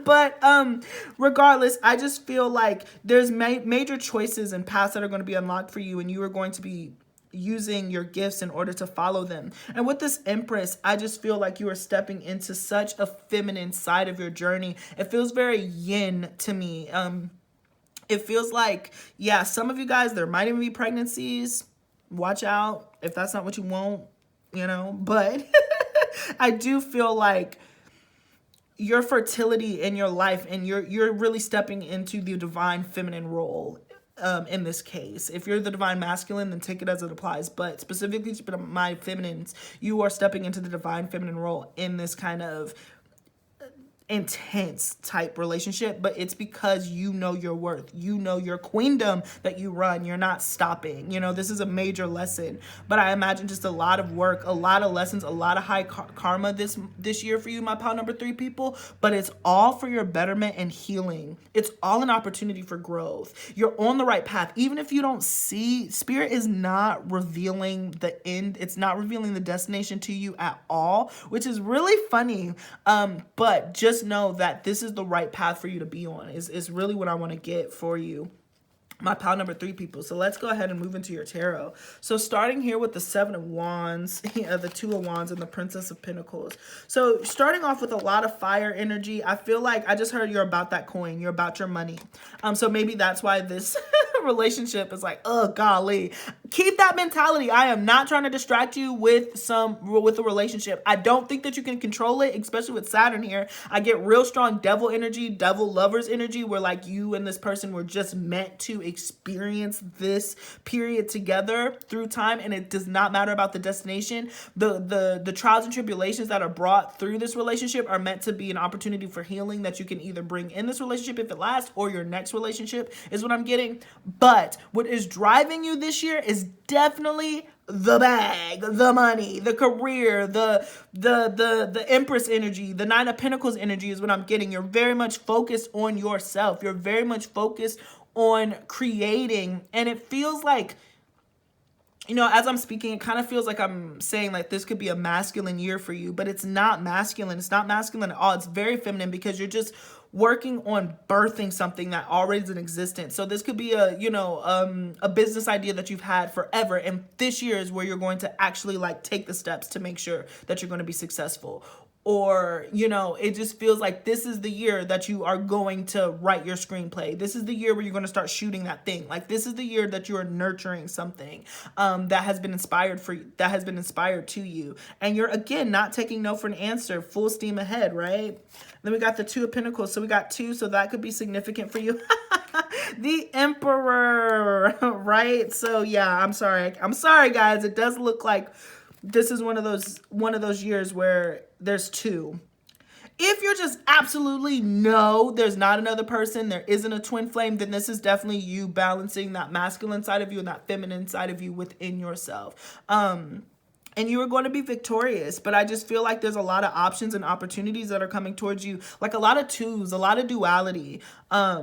But regardless, I just feel like there's major choices and paths that are going to be unlocked for you, and you are going to be using your gifts in order to follow them. And with this Empress, I just feel like you are stepping into such a feminine side of your journey. It feels very yin to me. It feels like, yeah, some of you guys, there might even be pregnancies. Watch out if that's not what you want, you know, but I do feel like your fertility in your life, and you're really stepping into the divine feminine role. In this case, if you're the divine masculine, then take it as it applies, but specifically to my feminines, you are stepping into the divine feminine role in this kind of intense type relationship. But it's because you know your worth, you know your queendom that you run. You're not stopping, you know. This is a major lesson, but I imagine just a lot of work, a lot of lessons, a lot of high karma this year for you, my pile number 3 people. But it's all for your betterment and healing. It's all an opportunity for growth. You're on the right path. Even if you don't see, spirit is not revealing the end, it's not revealing the destination to you at all, which is really funny. But just know that this is the right path for you to be on, is really what I want to get for you, my pile number 3 people. So let's go ahead and move into your tarot. So starting here with the 7 of Wands, the 2 of Wands, and the Princess of Pentacles. So starting off with a lot of fire energy. I feel like I just heard you're about that coin. You're about your money. So maybe that's why this relationship is like, oh golly. Keep that mentality. I am not trying to distract you with a relationship. I don't think that you can control it, especially with Saturn here. I get real strong devil energy, devil lovers energy, where like you and this person were just meant to experience this period together through time, and it does not matter about the destination. The trials and tribulations that are brought through this relationship are meant to be an opportunity for healing that you can either bring in this relationship if it lasts, or your next relationship, is what I'm getting. But what is driving you this year is definitely the bag, the money, the career, the Empress energy, the 9 of Pentacles energy is what I'm getting. You're very much focused on yourself. You're very much focused on creating, and it feels like, you know, as I'm speaking, it kind of feels like I'm saying like this could be a masculine year for you, but it's not masculine. It's not masculine at all. It's very feminine, because you're just working on birthing something that already is in existence. So this could be a, you know, a business idea that you've had forever, and this year is where you're going to actually like take the steps to make sure that you're going to be successful. Or, you know, it just feels like this is the year that you are going to write your screenplay. This is the year where you're going to start shooting that thing. Like, this is the year that you are nurturing something that has been inspired to you. And you're, again, not taking no for an answer, full steam ahead, right? Then we got the 2 of Pentacles. So we got 2, so that could be significant for you. The Emperor, right? So yeah, I'm sorry, guys. It does look like this is one of those years where there's 2. If you're just absolutely no, there's not another person, there isn't a twin flame, then this is definitely you balancing that masculine side of you and that feminine side of you within yourself. And you are going to be victorious, but I just feel like there's a lot of options and opportunities that are coming towards you, like a lot of 2s, a lot of duality, a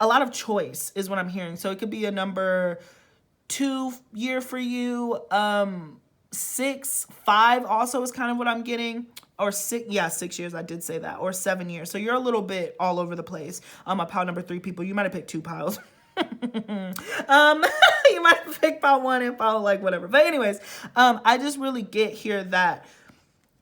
lot of choice is what I'm hearing. So it could be a number 2 year for you. 6, 5 also is kind of what I'm getting. Or 6, yeah, 6 years, I did say that. Or 7 years. So you're a little bit all over the place. My pile number 3 people, you might have picked 2 piles. You might have picked pile 1 and pile like whatever. But anyways, I just really get here that,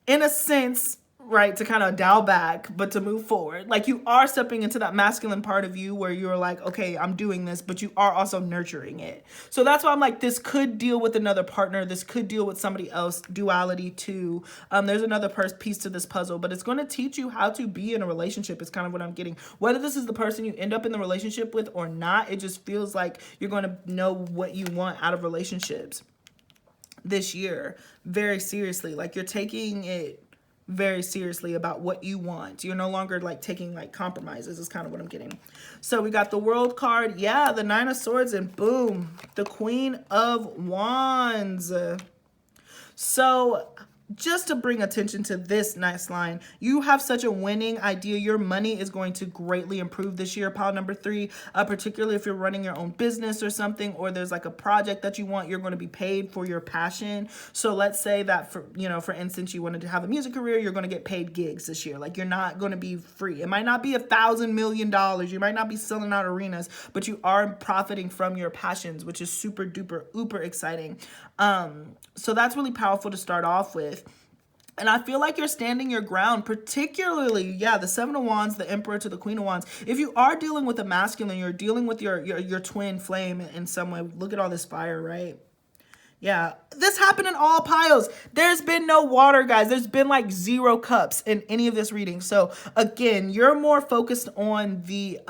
in a sense, right, to kind of dial back, but to move forward. Like, you are stepping into that masculine part of you where you're like, okay, I'm doing this, but you are also nurturing it. So that's why I'm like, this could deal with another partner. This could deal with somebody else, duality too. There's another piece to this puzzle, but it's going to teach you how to be in a relationship is kind of what I'm getting. Whether this is the person you end up in the relationship with or not, it just feels like you're going to know what you want out of relationships this year very seriously. Like, you're taking it very seriously about what you want. You're no longer like taking like compromises is kind of what I'm getting. So we got the World card. Yeah, the 9 of Swords, and boom, the Queen of Wands. So just to bring attention to this nice line, you have such a winning idea. Your money is going to greatly improve this year, pile number 3, particularly if you're running your own business or something, or there's like a project that you want, you're going to be paid for your passion. So let's say that for, you know, for instance, you wanted to have a music career, you're going to get paid gigs this year. Like, you're not going to be free. It might not be $1,000 million. You might not be selling out arenas, but you are profiting from your passions, which is super duper uber exciting. So that's really powerful to start off with. And I feel like you're standing your ground, particularly, yeah, the 7 of Wands, the Emperor to the Queen of Wands. If you are dealing with a masculine, you're dealing with your twin flame in some way. Look at all this fire, right? Yeah, this happened in all piles. There's been no water, guys. There's been like 0 cups in any of this reading. So again, you're more focused on the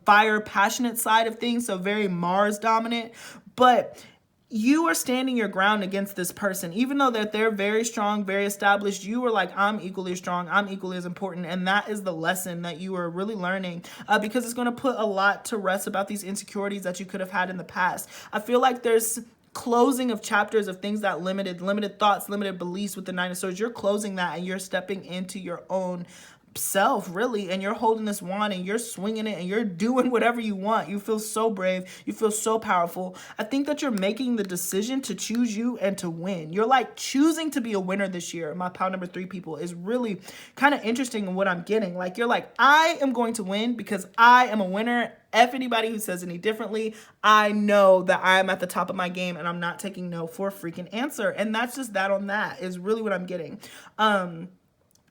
fire passionate side of things, so very Mars dominant. But you are standing your ground against this person. Even though that they're very strong, very established, you were like, I'm equally strong, I'm equally as important. And that is the lesson that you are really learning, because it's going to put a lot to rest about these insecurities that you could have had in the past. I feel like there's closing of chapters of things that limited thoughts, limited beliefs with the 9 of Swords. You're closing that and you're stepping into your own self, really, and you're holding this wand and you're swinging it and you're doing whatever you want. You feel so brave, you feel so powerful. I think that you're making the decision to choose you and to win. You're like choosing to be a winner this year. My pile number 3 people is really kind of interesting in what I'm getting. Like, you're like, I am going to win because I am a winner. F anybody who says any differently. I know that I'm at the top of my game and I'm not taking no for a freaking answer. And that's just that on that is really what I'm getting.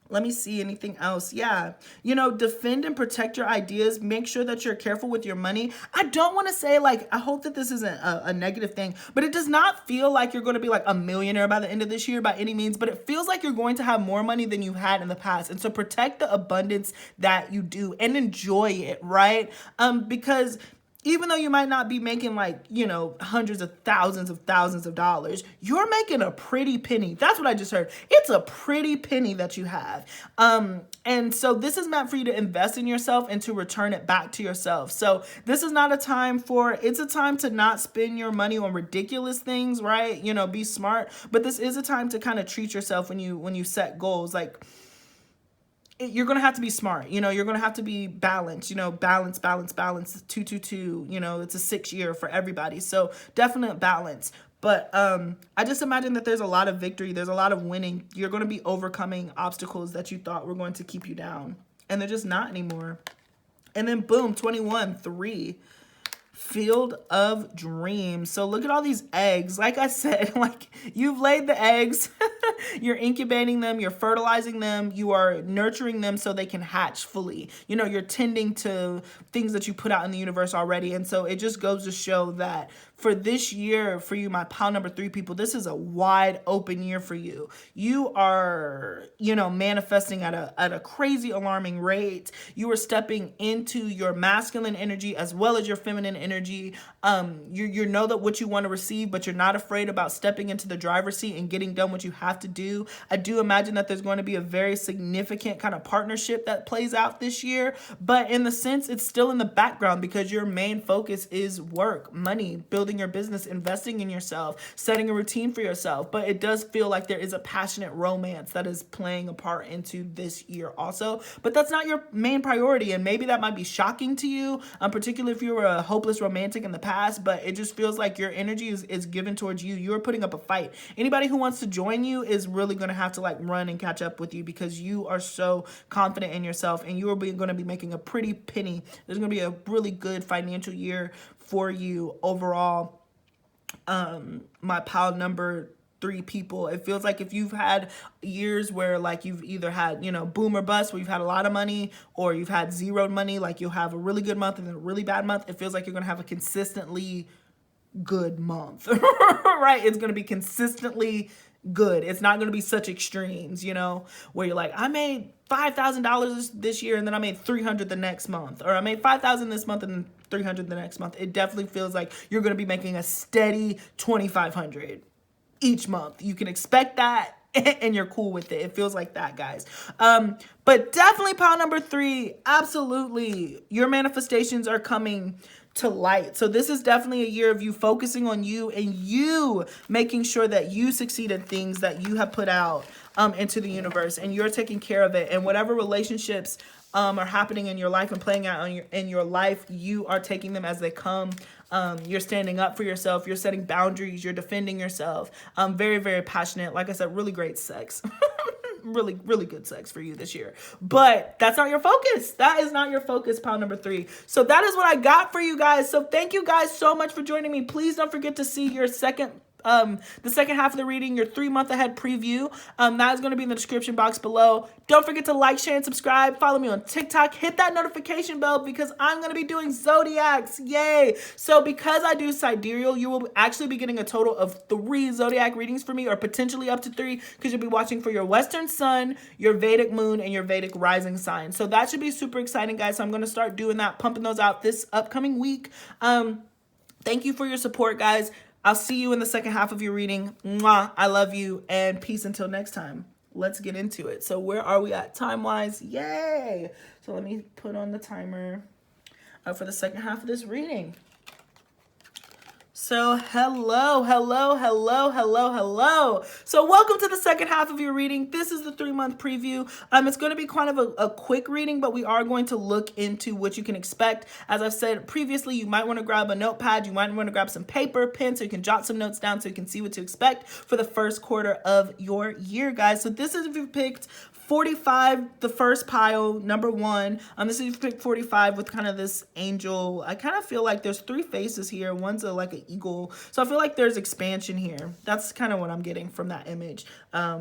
Let me see anything else. Yeah. You know, defend and protect your ideas. Make sure that you're careful with your money. I don't want to say, like, I hope that this isn't a negative thing, but it does not feel like you're going to be like a millionaire by the end of this year by any means, but it feels like you're going to have more money than you had in the past. And so protect the abundance that you do and enjoy it, right? Because even though you might not be making like, you know, hundreds of thousands of dollars, you're making a pretty penny. That's what I just heard. It's a pretty penny that you have. And so this is meant for you to invest in yourself and to return it back to yourself. So this is not a time it's a time to not spend your money on ridiculous things, right? You know, be smart, but this is a time to kind of treat yourself when you set goals. Like, you're going to have to be smart. You know, you're going to have to be balanced, you know, balance, 222, you know, it's a 6 year for everybody. So definite balance. But I just imagine that there's a lot of victory. There's a lot of winning. You're going to be overcoming obstacles that you thought were going to keep you down. And they're just not anymore. And then boom, 21, 3. Field of Dreams. So look at all these eggs. Like I said, like, you've laid the eggs, you're incubating them, you're fertilizing them, you are nurturing them so they can hatch fully. You know, you're tending to things that you put out in the universe already. And so it just goes to show that for this year, for you, my pile number 3 people, this is a wide open year for you. You are, you know, manifesting at a crazy alarming rate. You are stepping into your masculine energy as well as your feminine energy. You know that what you want to receive, but you're not afraid about stepping into the driver's seat and getting done what you have to do. I do imagine that there's going to be a very significant kind of partnership that plays out this year, but in the sense, it's still in the background because your main focus is work, money, building your business, investing in yourself, setting a routine for yourself. But it does feel like there is a passionate romance that is playing a part into this year also, but that's not your main priority. And maybe that might be shocking to you, particularly if you were a hopeless romantic in the past, but it just feels like your energy is given towards you. You're putting up a fight. Anybody who wants to join you is really going to have to like run and catch up with you because you are so confident in yourself and you are going to be making a pretty penny. There's going to be a really good financial year for you overall. My pile number 3 people, it feels like if you've had years where like you've either had, you know, boom or bust, where you've had a lot of money, or you've had zero money, like you'll have a really good month and then a really bad month. It feels like you're going to have a consistently good month, right? It's going to be consistently good. It's not going to be such extremes, you know, where you're like, I made $5,000 this year and then I made $300 the next month, or I made $5,000 this month and then $300 the next month. It definitely feels like you're going to be making a steady $2,500 each month. You can expect that and you're cool with it. It feels like that, guys. But definitely pile number 3, absolutely. Your manifestations are coming to light. So this is definitely a year of you focusing on you and you making sure that you succeed in things that you have put out. into the universe, and you're taking care of it. And whatever relationships are happening in your life and playing out in your life, you are taking them as they come. You're standing up for yourself. You're setting boundaries. You're defending yourself. Very, very passionate. Like I said, really great sex. Really, really good sex for you this year. But that's not your focus. That is not your focus, pile number 3. So that is what I got for you guys. So thank you guys so much for joining me. Please don't forget to see your the second half of the reading, your 3-month ahead preview. That is going to be in the description box below. Don't forget to like, share, and subscribe. Follow me on TikTok. Hit that notification bell because I'm going to be doing Zodiacs. Yay! So because I do sidereal, you will actually be getting a total of 3 Zodiac readings for me, or potentially up to 3, because you'll be watching for your Western Sun, your Vedic Moon, and your Vedic Rising sign. So that should be super exciting, guys. So I'm going to start doing that, pumping those out this upcoming week. Thank you for your support, guys. I'll see you in the second half of your reading. Mwah, I love you, and peace until next time. Let's get into it. So where are we at time-wise? Yay! So let me put on the timer for the second half of this reading. So hello. So welcome to the second half of your reading. This is the 3-month preview. It's going to be kind of a quick reading, but we are going to look into what you can expect. As I've said previously, you might want to grab a notepad. You might want to grab some paper, pen, so you can jot some notes down so you can see what to expect for the first quarter of your year, guys. So this is if you picked 45, the first pile, number 1. This is pick 45 with kind of this angel. I kind of feel like there's 3 faces here. One's like an eagle. So I feel like there's expansion here. That's kind of what I'm getting from that image. I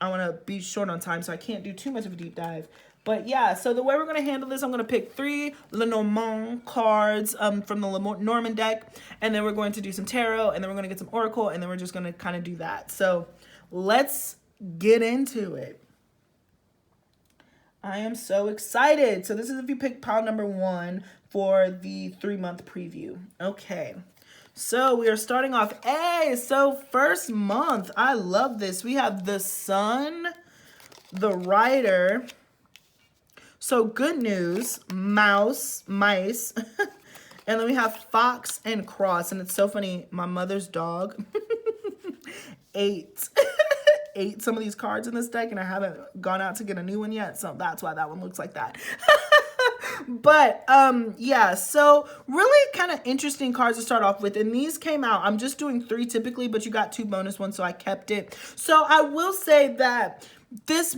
want to be short on time, so I can't do too much of a deep dive. But yeah, so the way we're going to handle this, I'm going to pick 3 Lenormand cards from the Lenormand deck. And then we're going to do some tarot. And then we're going to get some oracle. And then we're just going to kind of do that. So let's get into it. I am so excited. So this is if you pick pile number 1 for the 3-month preview. Okay. So we are starting off. Hey, so first month. I love this. We have the Sun, the Rider. So good news, mice. And then we have Fox and Cross. And it's so funny. My mother's dog ate some of these cards in this deck, and I haven't gone out to get a new one yet, so that's why that one looks like that. But yeah, so really kind of interesting cards to start off with, and these came out. I'm just doing 3 typically, but you got 2 bonus ones, so I kept it. So I will say that this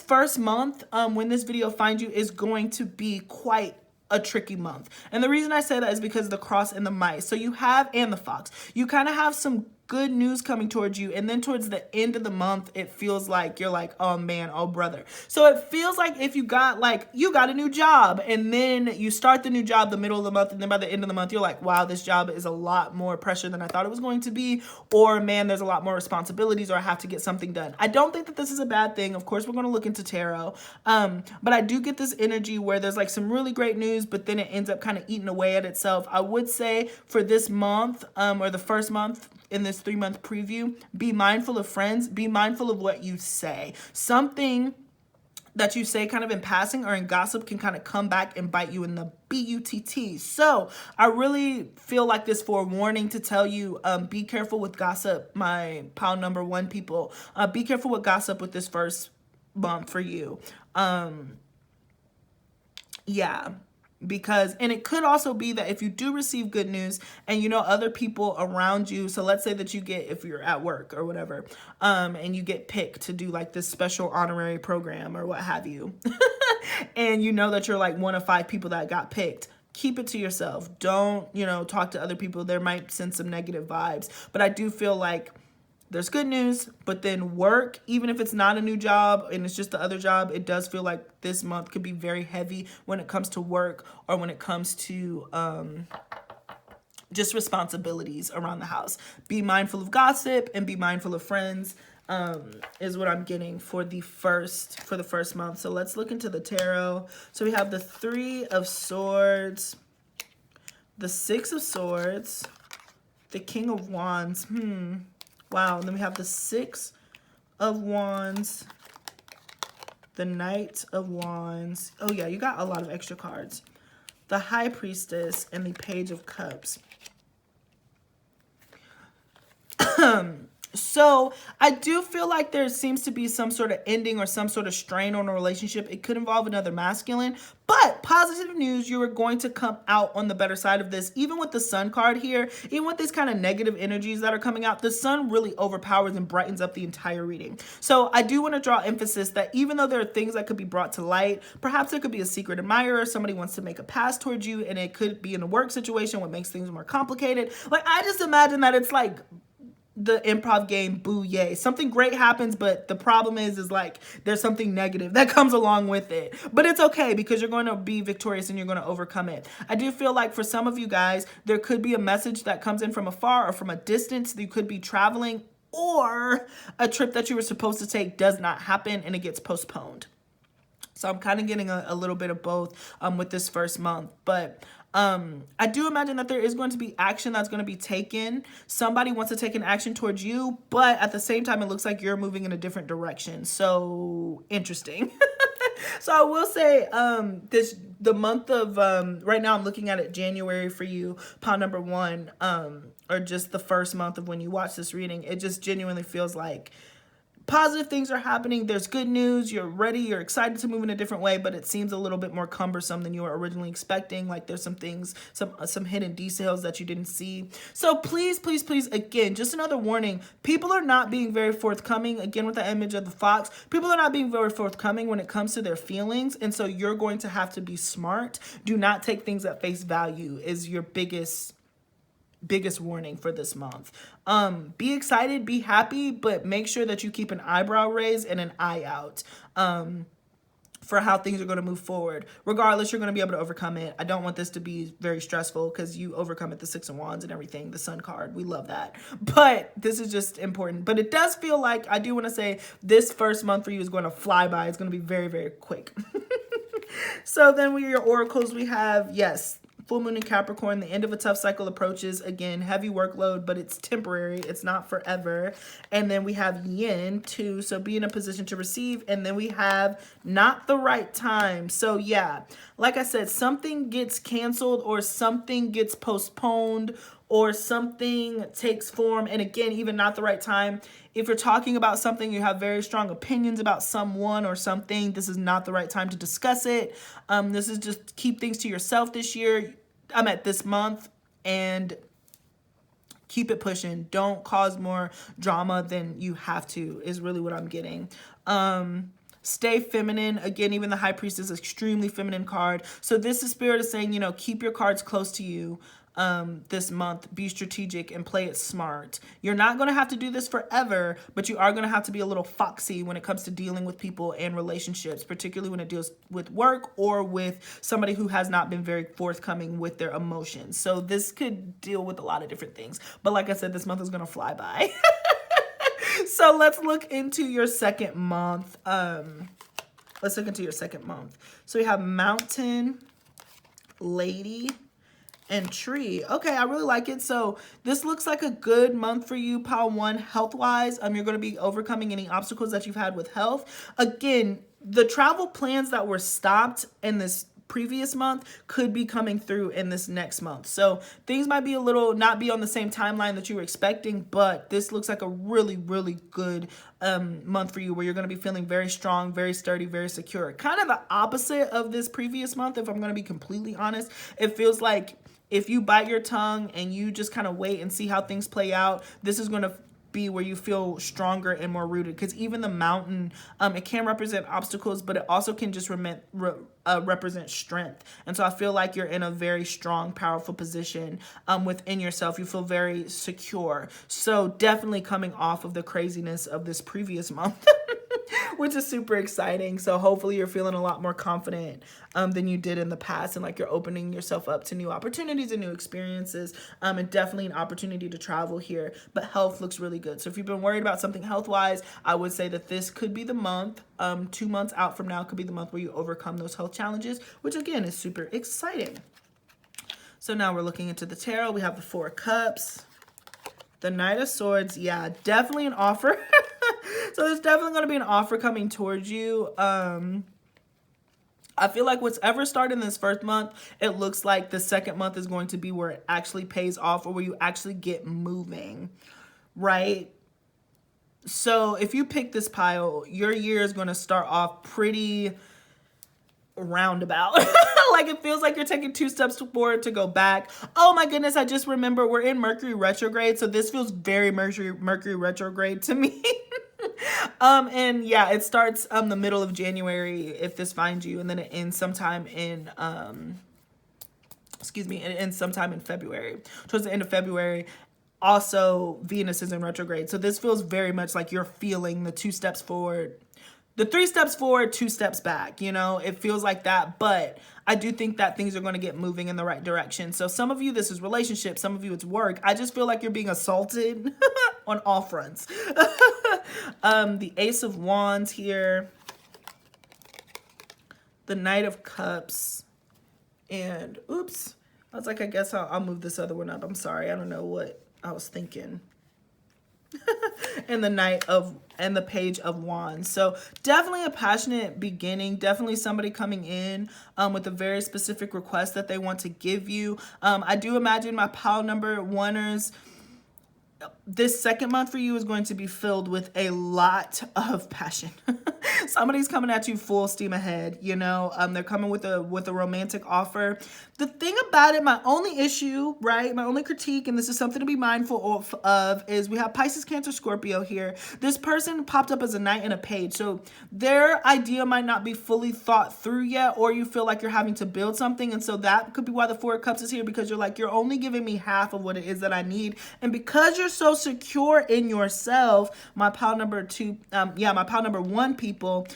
first month, when this video finds you, is going to be quite a tricky month. And the reason I say that is because of the Cross and the mice. So you have, and the Fox, you kind of have some good news coming towards you, and then towards the end of the month it feels like you're like, oh man, oh brother. So it feels like if you got a new job, and then you start the new job the middle of the month, and then by the end of the month you're like, wow, this job is a lot more pressure than I thought it was going to be, or man, there's a lot more responsibilities, or I have to get something done. I don't think that this is a bad thing. Of course we're going to look into tarot, but I do get this energy where there's like some really great news, but then it ends up kind of eating away at itself. I would say for this month, or the first month in this 3-month preview, be mindful of friends, be mindful of what you say. Something that you say kind of in passing or in gossip can kind of come back and bite you in the butt. So I really feel like this forewarning to tell you, be careful with gossip, my pile number 1 people. Be careful with gossip with this first month for you. Yeah. Because, and it could also be that if you do receive good news and you know other people around you, so let's say that you get, if you're at work or whatever, and you get picked to do like this special honorary program or what have you, and you know that you're like one of 5 people that got picked, keep it to yourself. Don't, talk to other people. There might send some negative vibes, but I do feel like there's good news, but then work, even if it's not a new job and it's just the other job, it does feel like this month could be very heavy when it comes to work, or when it comes to just responsibilities around the house. Be mindful of gossip and be mindful of friends, is what I'm getting for the first month. So let's look into the tarot. So we have the 3 of Swords, the 6 of Swords, the King of Wands. Wow, and then we have the 6 of Wands, the Knight of Wands. Oh yeah, you got a lot of extra cards. The High Priestess and the Page of Cups. So I do feel like there seems to be some sort of ending or some sort of strain on a relationship. It could involve another masculine, but positive news, you are going to come out on the better side of this. Even with the sun card here, even with these kind of negative energies that are coming out, the sun really overpowers and brightens up the entire reading. So I do want to draw emphasis that even though there are things that could be brought to light, perhaps there could be a secret admirer, somebody wants to make a pass towards you, and it could be in a work situation, what makes things more complicated. Like, I just imagine that it's like the improv game Boo Yay. Something great happens, but the problem is like there's something negative that comes along with it. But it's okay because you're going to be victorious and you're going to overcome it. I do feel like for some of you guys, there could be a message that comes in from afar or from a distance. You could be traveling, or a trip that you were supposed to take does not happen and it gets postponed. So I'm kind of getting a little bit of both with this first month. But I do imagine that there is going to be action that's going to be taken. Somebody wants to take an action towards you, but at the same time, it looks like you're moving in a different direction. So interesting. So I will say the month of, right now I'm looking at it January for you, pile number 1, or just the first month of when you watch this reading. It just genuinely feels like positive things are happening. There's good news. You're ready. You're excited to move in a different way, but it seems a little bit more cumbersome than you were originally expecting. Like there's some things, some hidden details that you didn't see. So please, please, please, again, just another warning. People are not being very forthcoming. Again, with the image of the fox, people are not being very forthcoming when it comes to their feelings. And so you're going to have to be smart. Do not take things at face value is your biggest warning for this month. Be excited, be happy, but make sure that you keep an eyebrow raised and an eye out for how things are going to move forward. Regardless, you're going to be able to overcome it. I don't want this to be very stressful because you overcome it, the 6 of Wands and everything, the Sun card. We love that. But this is just important. But it does feel like, I do want to say, this first month for you is going to fly by. It's going to be very, very quick. So then with your oracles, we have, yes, full moon in Capricorn, the end of a tough cycle approaches. Again, heavy workload, but it's temporary. It's not forever. And then we have Yin too. So be in a position to receive. And then we have not the right time. So yeah, like I said, something gets canceled or something gets postponed or something takes form. And again, even not the right time. If you're talking about something, you have very strong opinions about someone or something, this is not the right time to discuss it. This is just keep things to yourself this year. I'm at this month, and keep it pushing. Don't cause more drama than you have to is really what I'm getting. Stay feminine. Again, even the High Priestess is extremely feminine card. So this is Spirit is saying, you know, keep your cards close to you this month. Be strategic and play it smart. You're not going to have to do this forever, but you are going to have to be a little foxy when it comes to dealing with people and relationships, particularly when it deals with work or with somebody who has not been very forthcoming with their emotions. So this could deal with a lot of different things. But like I said, this month is going to fly by. So let's look into your second month. Let's look into your second month. So we have Mountain, Lady, and Tree. Okay, I really like it. So this looks like a good month for you, pile 1, health-wise. You're going to be overcoming any obstacles that you've had with health. Again, the travel plans that were stopped in this previous month could be coming through in this next month. So things might be a little not be on the same timeline that you were expecting, but this looks like a really, really good month for you where you're going to be feeling very strong, very sturdy, very secure. Kind of the opposite of this previous month, if I'm going to be completely honest. It feels like if you bite your tongue and you just kind of wait and see how things play out, this is going to be where you feel stronger and more rooted, because even the mountain, it can represent obstacles, but it also can just represent strength. And so I feel like you're in a very strong, powerful position within yourself. You feel very secure. So definitely coming off of the craziness of this previous month, which is super exciting. So hopefully you're feeling a lot more confident than you did in the past, and like you're opening yourself up to new opportunities and new experiences, and definitely an opportunity to travel here. But health looks really good. So if you've been worried about something health-wise, I would say that this could be the month. 2 months out from now could be the month where you overcome those health challenges, which again is super exciting. So now we're looking into the tarot. We have the 4 of Cups, the Knight of Swords. Yeah, definitely an offer. So there's definitely going to be an offer coming towards you. I feel like whatever started in this first month, it looks like the second month is going to be where it actually pays off, or where you actually get moving, right? So if you pick this pile, your year is going to start off pretty roundabout. Like it feels like you're taking 2 steps forward to go back. Oh my goodness, I just remember we're in Mercury retrograde, so this feels very Mercury retrograde to me. And yeah, it starts the middle of January if this finds you, and then it ends sometime in it ends sometime in February, towards the end of February. Also, Venus is in retrograde, so this feels very much like you're feeling the 2 steps forward, the 3 steps forward, 2 steps back. You know, it feels like that, but I do think that things are going to get moving in the right direction. So some of you, this is relationship. Some of you, it's work. I just feel like you're being assaulted on all fronts. The Ace of Wands here, the Knight of Cups, and oops, I was like, I guess I'll move this other one up. I'm sorry. I don't know what I was thinking. And the Page of Wands. So definitely a passionate beginning, definitely somebody coming in with a very specific request that they want to give you. I do imagine my pile number oneers, this second month for you is going to be filled with a lot of passion. Somebody's coming at you full steam ahead, you know. They're coming with a romantic offer. The thing about it, my only issue, right, my only critique, and this is something to be mindful of, is we have Pisces, Cancer, Scorpio here. This person popped up as a Knight and a Page, so their idea might not be fully thought through yet, or you feel like you're having to build something, and so that could be why the Four of Cups is here, because you're like, you're only giving me half of what it is that I need, and because you're so secure in yourself, my pile number one people,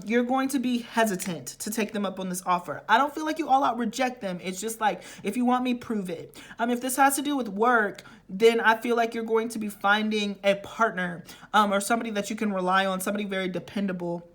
you're going to be hesitant to take them up on this offer. I don't feel like you all out reject them. It's just like, if you want me, prove it. If this has to do with work, then I feel like you're going to be finding a partner, or somebody that you can rely on, somebody very dependable,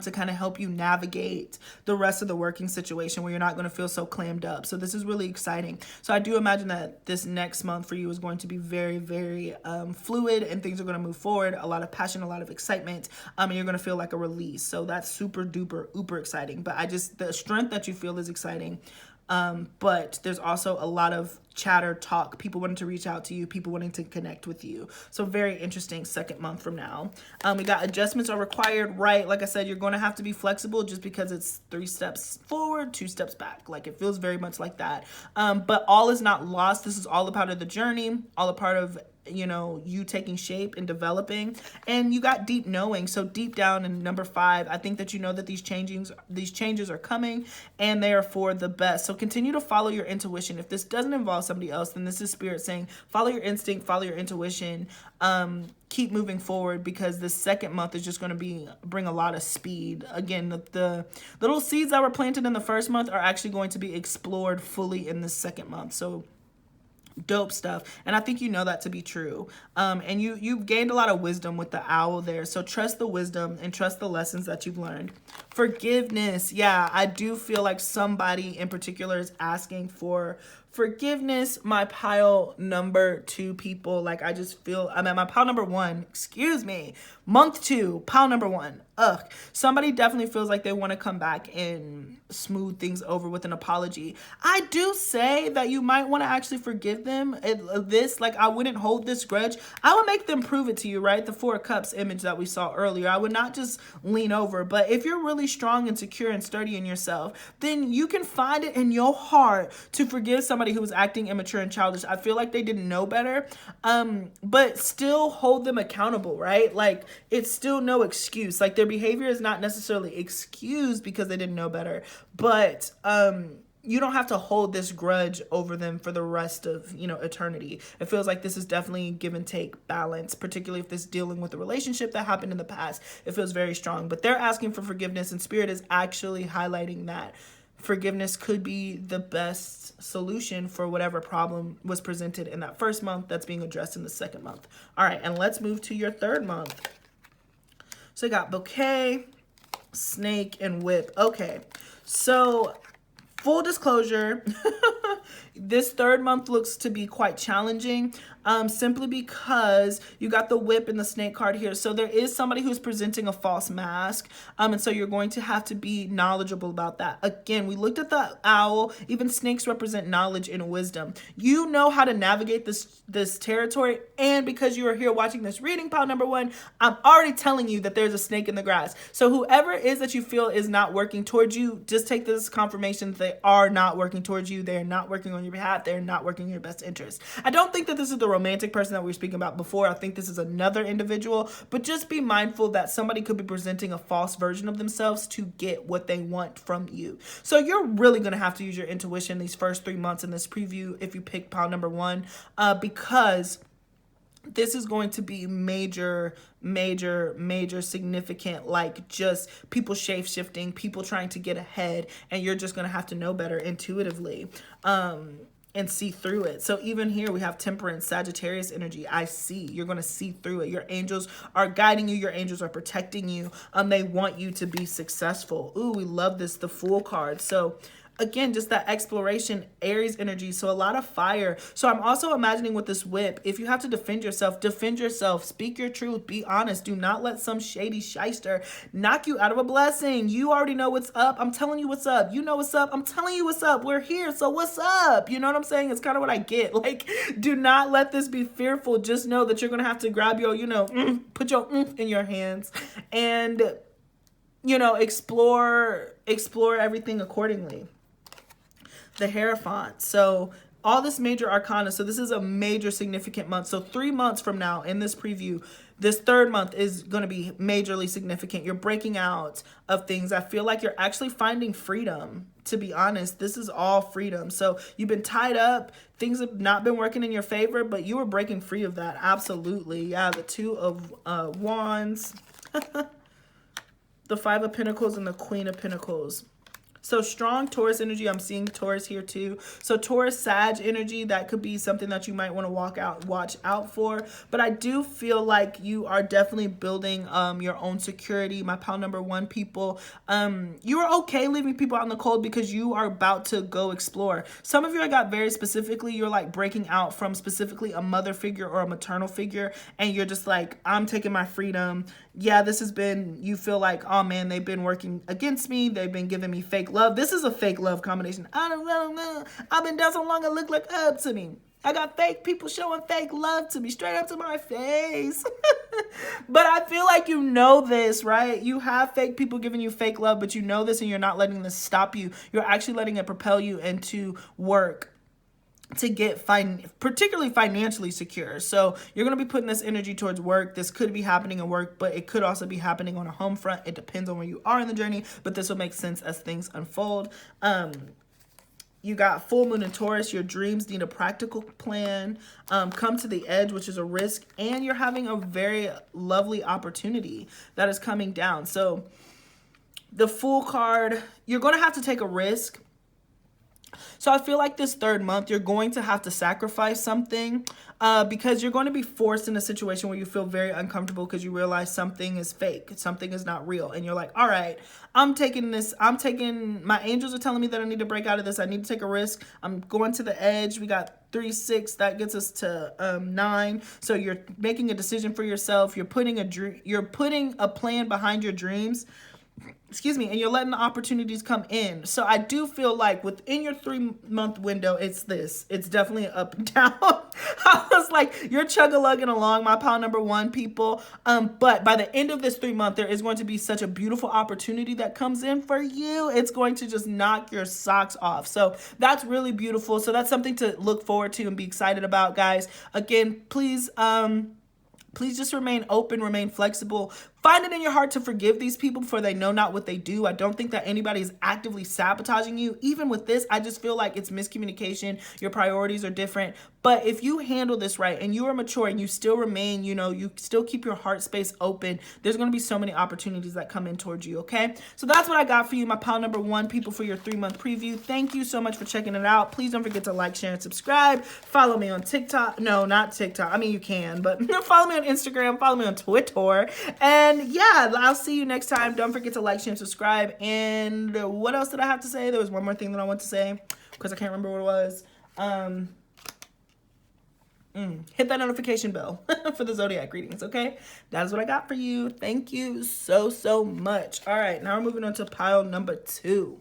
to kind of help you navigate the rest of the working situation where you're not going to feel so clammed up. So this is really exciting. So I do imagine that this next month for you is going to be very, very fluid, and things are going to move forward. A lot of passion, a lot of excitement, and you're going to feel like a release. So that's super duper, uber exciting. But the strength that you feel is exciting. But there's also a lot of chatter, talk, people wanting to reach out to you, people wanting to connect with you. So very interesting second month from now. We got adjustments are required, right? Like I said, you're going to have to be flexible just because it's 3 steps forward, 2 steps back. Like it feels very much like that. But all is not lost. This is all a part of the journey, all a part of, you know, you taking shape and developing. And you got deep knowing. So deep down in number 5, I think that you know that these changes are coming, and they are for the best. So continue to follow your intuition. If this doesn't involve somebody else, then this is Spirit saying follow your instinct, follow your intuition, keep moving forward, because the second month is just going to bring a lot of speed. Again, the little seeds that were planted in the first month are actually going to be explored fully in the second month. So dope stuff, and I think you know that to be true. And you've gained a lot of wisdom with the owl there, so trust the wisdom and trust the lessons that you've learned. Forgiveness, yeah, I do feel like somebody in particular is asking for forgiveness. My pile number 2 people, like I just feel, I'm at my pile number 1, excuse me, month 2, pile number 1. Somebody definitely feels like they want to come back and smooth things over with an apology. I do say that you might want to actually forgive them. Like, I wouldn't hold this grudge. I would make them prove it to you, right? The 4 of Cups image that we saw earlier. I would not just lean over, but if you're really strong and secure and sturdy in yourself, then you can find it in your heart to forgive somebody who was acting immature and childish. I feel like they didn't know better, but still hold them accountable, right? Like, it's still no excuse. Like, their behavior is not necessarily excused because they didn't know better, but you don't have to hold this grudge over them for the rest of, you know, eternity. It feels like this is definitely give and take balance, particularly if this is dealing with a relationship that happened in the past. It feels very strong, but they're asking for forgiveness, and Spirit is actually highlighting that forgiveness could be the best solution for whatever problem was presented in that first month that's being addressed in the second month. All right, and let's move to your third month. So I got bouquet, snake, and whip. Okay, so full disclosure, this third month looks to be quite challenging, simply because you got the whip and the snake card here. So there is somebody who's presenting a false mask. And so you're going to have to be knowledgeable about that. Again, we looked at the owl. Even snakes represent knowledge and wisdom. You know how to navigate this territory. And because you are here watching this reading, pile number one, I'm already telling you that there's a snake in the grass. So whoever it is that you feel is not working towards you, just take this confirmation that they are not working towards you. They're not working on your behalf. They're not working in your best interest. I don't think that this is the romantic person that we were speaking about before. I think this is another individual, but just be mindful that somebody could be presenting a false version of themselves to get what they want from you. So you're really going to have to use your intuition these first 3 months in this preview if you pick pile number one, because this is going to be major, significant, like just people shape-shifting, people trying to get ahead, and you're just going to have to know better intuitively and see through it. So even here we have Temperance, Sagittarius energy. I see. You're going to see through it. Your angels are guiding you. Your angels are protecting you. They want you to be successful. Ooh, we love this, the Fool card. So again, just that exploration, Aries energy. So a lot of fire. So I'm also imagining with this whip, if you have to defend yourself, speak your truth, be honest. Do not let some shady shyster knock you out of a blessing. You already know what's up. I'm telling you what's up. You know what's up. I'm telling you what's up. We're here. So what's up? You know what I'm saying? It's kind of what I get. Like, do not let this be fearful. Just know that you're going to have to grab your, put your in your hands and, explore everything accordingly. The Hierophant. So all this major arcana. So this is a major significant month. So 3 months from now in this preview, this third month is going to be majorly significant. You're breaking out of things. I feel like you're actually finding freedom. To be honest, this is all freedom. So you've been tied up. Things have not been working in your favor, but you were breaking free of that. Absolutely. Yeah, the Two of Wands, the Five of Pentacles, and the Queen of Pentacles. So strong Taurus energy. I'm seeing Taurus here too. So Taurus, Sag energy, that could be something that you might want to watch out for. But I do feel like you are definitely building your own security. My pile number one people, you are okay leaving people out in the cold because you are about to go explore. Some of you, I got very specifically, you're like breaking out from specifically a mother figure or a maternal figure. And you're just like, I'm taking my freedom. Yeah, this has been, you feel like, oh man, they've been working against me. They've been giving me fake love. This is a fake love combination. I don't know. I've been down so long, it look like up to me. I got fake people showing fake love to me, straight up to my face. But I feel like you know this, right? You have fake people giving you fake love, but you know this and you're not letting this stop you. You're actually letting it propel you into work to get particularly financially secure. So you're going to be putting this energy towards work. This could be happening in work, but it could also be happening on a home front. It depends on where you are in the journey, but this will make sense as things unfold. You got full moon in Taurus. Your dreams need a practical plan. Come to the edge, which is a risk, and you're having a very lovely opportunity that is coming down. So the Fool card, you're going to have to take a risk. So I feel like this third month, you're going to have to sacrifice something because you're going to be forced in a situation where you feel very uncomfortable because you realize something is fake. Something is not real. And you're like, all right, my angels are telling me that I need to break out of this. I need to take a risk. I'm going to the edge. We got 3, 6, that gets us to 9. So you're making a decision for yourself. You're putting a plan behind your dreams. Excuse me, and you're letting the opportunities come in. So I do feel like within your 3-month window, it's definitely up and down. I was like, you're chug-a-lugging along, my pile number one people. But by the end of this 3 month, there is going to be such a beautiful opportunity that comes in for you. It's going to just knock your socks off. So that's really beautiful. So that's something to look forward to and be excited about, guys. Again, please just remain open, remain flexible. Find it in your heart to forgive these people for they know not what they do. I don't think that anybody is actively sabotaging you. Even with this, I just feel like it's miscommunication. Your priorities are different. But if you handle this right and you are mature and you still remain, you still keep your heart space open, there's going to be so many opportunities that come in towards you, okay? So that's what I got for you, my pile number one people, for your 3-month preview. Thank you so much for checking it out. Please don't forget to like, share, and subscribe. Follow me on TikTok. No, not TikTok. I mean, you can, but follow me on Instagram. Follow me on Twitter. And And yeah, I'll see you next time. Don't forget to like, share, and subscribe. And what else did I have to say? There was one more thing that I want to say because I can't remember what it was. Hit that notification bell for the Zodiac readings, okay? That is what I got for you. Thank you so much. All right, now we're moving on to pile number 2.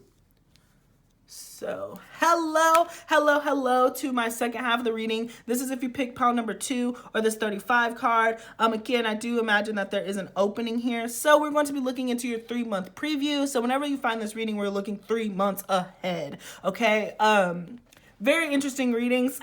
So, hello to my second half of the reading. This is if you pick pile number 2 or this 35 card. Again, I do imagine that there is an opening here. So we're going to be looking into your 3-month preview. So whenever you find this reading, we're looking 3 months ahead, okay? Very interesting readings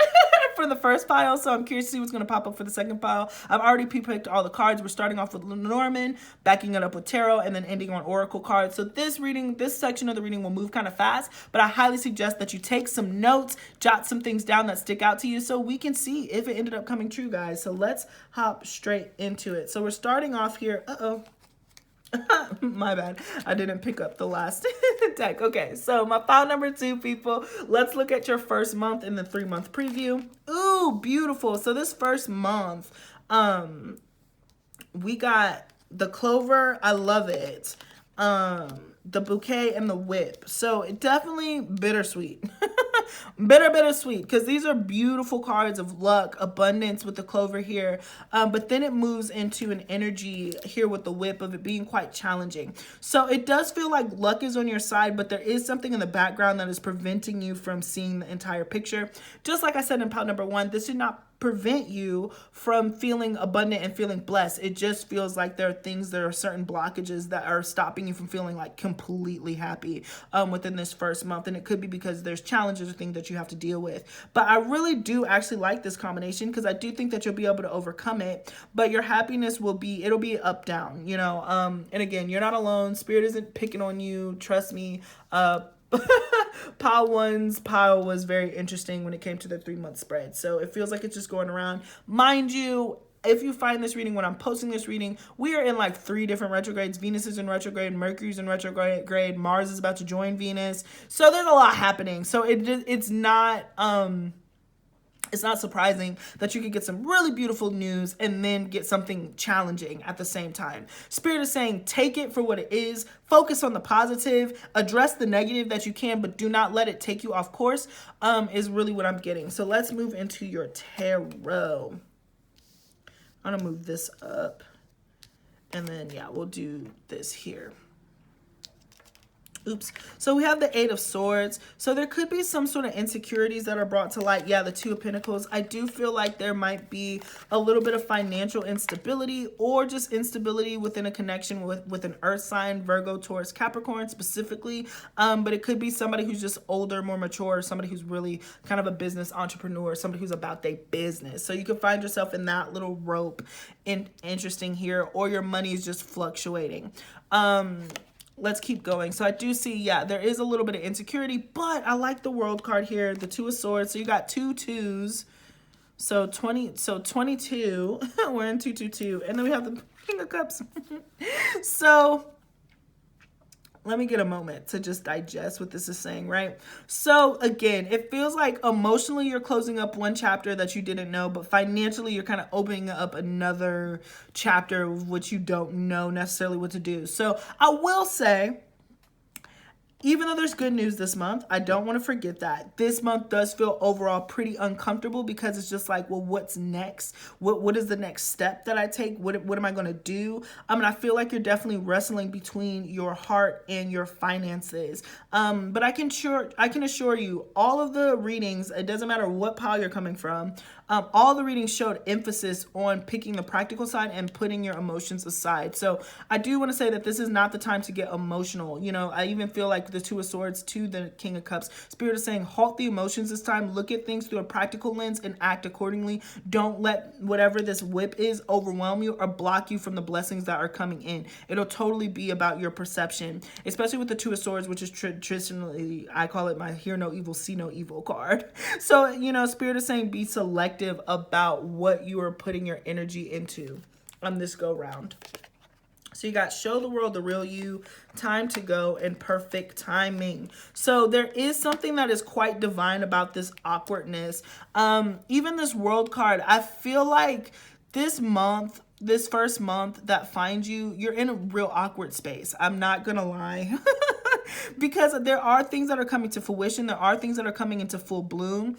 for the first pile, so I'm curious to see what's going to pop up for the second pile. I've already picked all the cards. We're starting off with Lenormand, backing it up with Tarot, and then ending on Oracle cards. So this section of the reading will move kind of fast, but I highly suggest that you take some notes, jot some things down that stick out to you so we can see if it ended up coming true, guys. So let's hop straight into it. So we're starting off here. My bad. I didn't pick up the last deck. Okay, so my file number 2, people. Let's look at your first month in the 3-month preview. Ooh, beautiful. So this first month, we got the clover. I love it. The bouquet and the whip. So it definitely bittersweet. Bittersweet, because these are beautiful cards of luck, abundance with the clover here. But then it moves into an energy here with the whip of it being quite challenging. So it does feel like luck is on your side, but there is something in the background that is preventing you from seeing the entire picture. Just like I said in pile number 1, this did not prevent you from feeling abundant and feeling blessed. It just feels like there are certain blockages that are stopping you from feeling like completely happy within this first month. And it could be because there's challenges or things that you have to deal with. But I really do actually like this combination because I do think that you'll be able to overcome it. But your happiness it'll be up down, you know. And again, you're not alone. Spirit isn't picking on you. Trust me. Pile 1's pile was very interesting when it came to the 3-month spread. So it feels like it's just going around. Mind you, if you find this reading when I'm posting this reading, we are in like 3 different retrogrades. Venus is in retrograde, Mercury's in retrograde, Mars is about to join Venus. So there's a lot happening. So it's not surprising that you could get some really beautiful news and then get something challenging at the same time. Spirit is saying, take it for what it is. Focus on the positive. Address the negative that you can, but do not let it take you off course, is really what I'm getting. So let's move into your tarot. I'm going to move this up. And then, yeah, we'll do this here. Oops. So we have the 8 of Swords. So there could be some sort of insecurities that are brought to light. Yeah, the 2 of Pentacles. I do feel like there might be a little bit of financial instability or just instability within a connection with an earth sign, Virgo, Taurus, Capricorn specifically. But it could be somebody who's just older, more mature, somebody who's really kind of a business entrepreneur, somebody who's about their business. So you could find yourself in that little rope. Interesting here, or your money is just fluctuating. Let's keep going. So I do see, yeah, there is a little bit of insecurity, but I like the World card here, the 2 of Swords. So you got 2 2s. So 22. We're in 222. And then we have the King of Cups. So let me get a moment to just digest what this is saying, right? So again, it feels like emotionally you're closing up one chapter that you didn't know, but financially you're kind of opening up another chapter which you don't know necessarily what to do. So I will say, even though there's good news this month, I don't want to forget that. This month does feel overall pretty uncomfortable because it's just like, well, what's next? What is the next step that I take? What am I going to do? I feel like you're definitely wrestling between your heart and your finances. But I can assure you, all of the readings, it doesn't matter what pile you're coming from, all the readings showed emphasis on picking the practical side and putting your emotions aside. So I do want to say that this is not the time to get emotional. You know, I even feel like the 2 of Swords to the King of Cups. Spirit is saying, halt the emotions this time. Look at things through a practical lens and act accordingly. Don't let whatever this whip is overwhelm you or block you from the blessings that are coming in. It'll totally be about your perception, especially with the 2 of Swords, which is traditionally, I call it my hear no evil, see no evil card. So, you know, Spirit is saying be selective about what you are putting your energy into on this go round. So you got show the world the real you, time to go, and perfect timing. So there is something that is quite divine about this awkwardness. Even this World card, I feel like this month this first month that finds you, you're in a real awkward space. I'm not gonna lie. Because there are things that are coming to fruition. There are things that are coming into full bloom.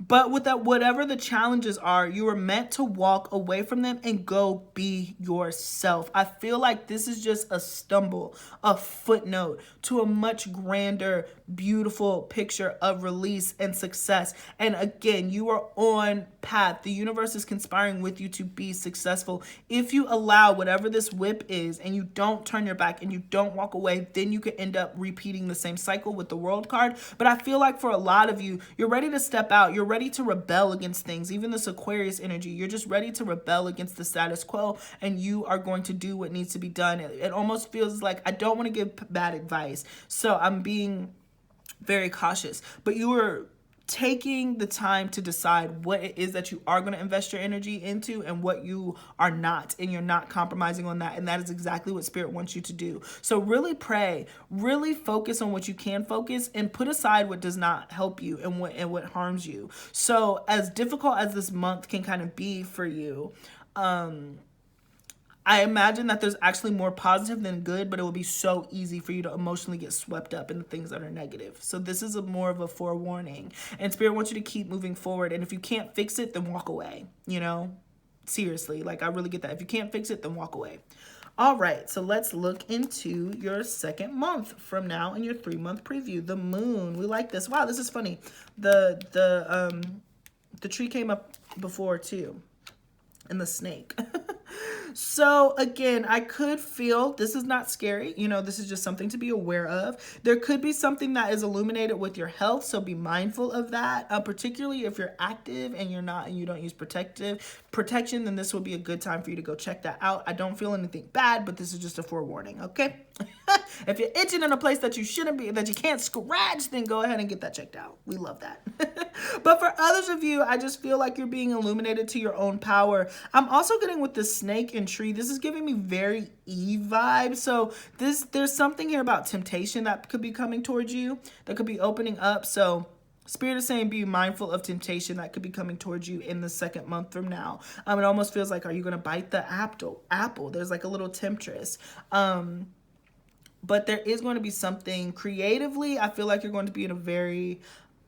But with that, whatever the challenges are, you are meant to walk away from them and go be yourself. I feel like this is just a stumble, a footnote to a much grander, beautiful picture of release and success. And again, you are on path. The universe is conspiring with you to be successful. If you allow whatever this whip is and you don't turn your back and you don't walk away, then you could end up repeating the same cycle with the World card. But I feel like for a lot of you, you're ready to step out. You're ready to rebel against things. Even this Aquarius energy, you're just ready to rebel against the status quo, and you are going to do what needs to be done. It almost feels like, I don't want to give bad advice, so I'm being very cautious, but you are taking the time to decide what it is that you are going to invest your energy into and what you are not, and you're not compromising on that. And that is exactly what Spirit wants you to do. So really pray, really focus on what you can focus, and put aside what does not help you and what harms you. So as difficult as this month can kind of be for you, I imagine that there's actually more positive than good, but it will be so easy for you to emotionally get swept up in the things that are negative. So this is more of a forewarning. And Spirit wants you to keep moving forward. And if you can't fix it, then walk away. You know, seriously, like I really get that. If you can't fix it, then walk away. All right, so let's look into your second month from now in your 3-month preview. The moon. We like this. Wow, this is funny. The tree came up before too, and the snake. So again, I could feel, this is not scary, you know, this is just something to be aware of. There could be something that is illuminated with your health, so be mindful of that. Particularly if you're active and you don't use protection, then this would be a good time for you to go check that out. I don't feel anything bad, but this is just a forewarning, okay? If you're itching in a place that you shouldn't be, that you can't scratch, then go ahead and get that checked out. We love that. But for others of you, I just feel like you're being illuminated to your own power. I'm also getting with the snake and tree. This is giving me very Eve vibes. So there's something here about temptation that could be coming towards you, that could be opening up. So Spirit is saying be mindful of temptation that could be coming towards you in the second month from now. It almost feels like, are you going to bite the apple? There's like a little temptress. But there is going to be something creatively. I feel like you're going to be in a very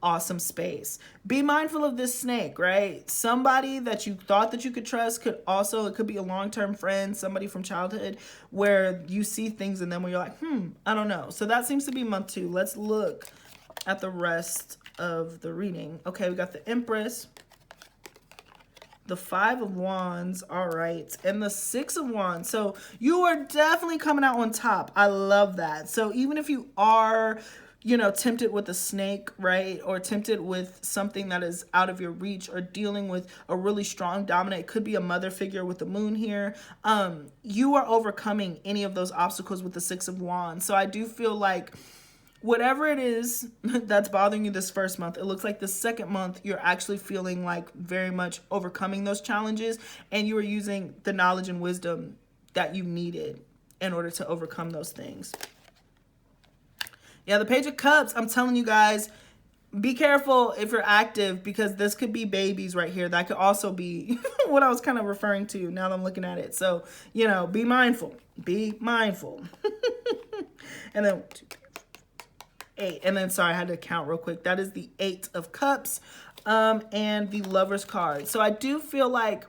awesome space. Be mindful of this snake, right? Somebody that you thought that you could trust it could be a long-term friend, somebody from childhood, where you see things in them where you're like, I don't know. So that seems to be month 2. Let's look at the rest of the reading. Okay, we got the Empress, the 5 of Wands, all right, and the 6 of Wands. So you are definitely coming out on top. I love that. So even if you are, you know, tempted with a snake, right, or tempted with something that is out of your reach, or dealing with a really strong dominant, it could be a mother figure with the moon here, you are overcoming any of those obstacles with the 6 of Wands. So I do feel like whatever it is that's bothering you this first month, it looks like the second month you're actually feeling like very much overcoming those challenges, and you are using the knowledge and wisdom that you needed in order to overcome those things. Yeah, the Page of Cups, I'm telling you guys, be careful if you're active, because this could be babies right here. That could also be what I was kind of referring to now that I'm looking at it. So, you know, be mindful. Be mindful. And then 8, and then sorry, I had to count real quick. That is the 8 of Cups, and the Lover's card. So I do feel like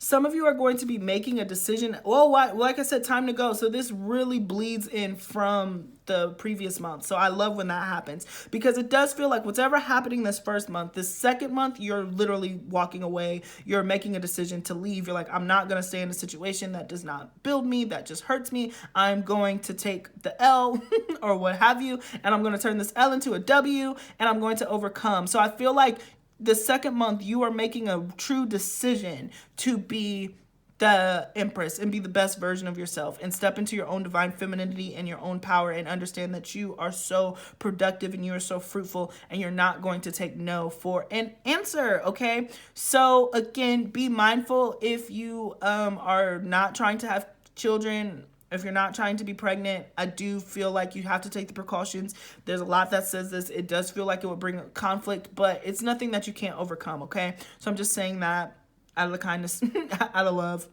some of you are going to be making a decision. Well, like I said, time to go. So this really bleeds in from the previous month. So I love when that happens, because it does feel like whatever happening this first month, this second month, you're literally walking away. You're making a decision to leave. You're like, I'm not going to stay in a situation that does not build me, that just hurts me. I'm going to take the L or what have you, and I'm going to turn this L into a W, and I'm going to overcome. So I feel like the second month, you are making a true decision to be the Empress and be the best version of yourself, and step into your own divine femininity and your own power, and understand that you are so productive and you are so fruitful, and you're not going to take no for an answer, okay? So again, be mindful if you are not trying to have children. If you're not trying to be pregnant, I do feel like you have to take the precautions. There's a lot that says this. It does feel like it would bring conflict, but it's nothing that you can't overcome, okay? So I'm just saying that out of the kindness, out of love.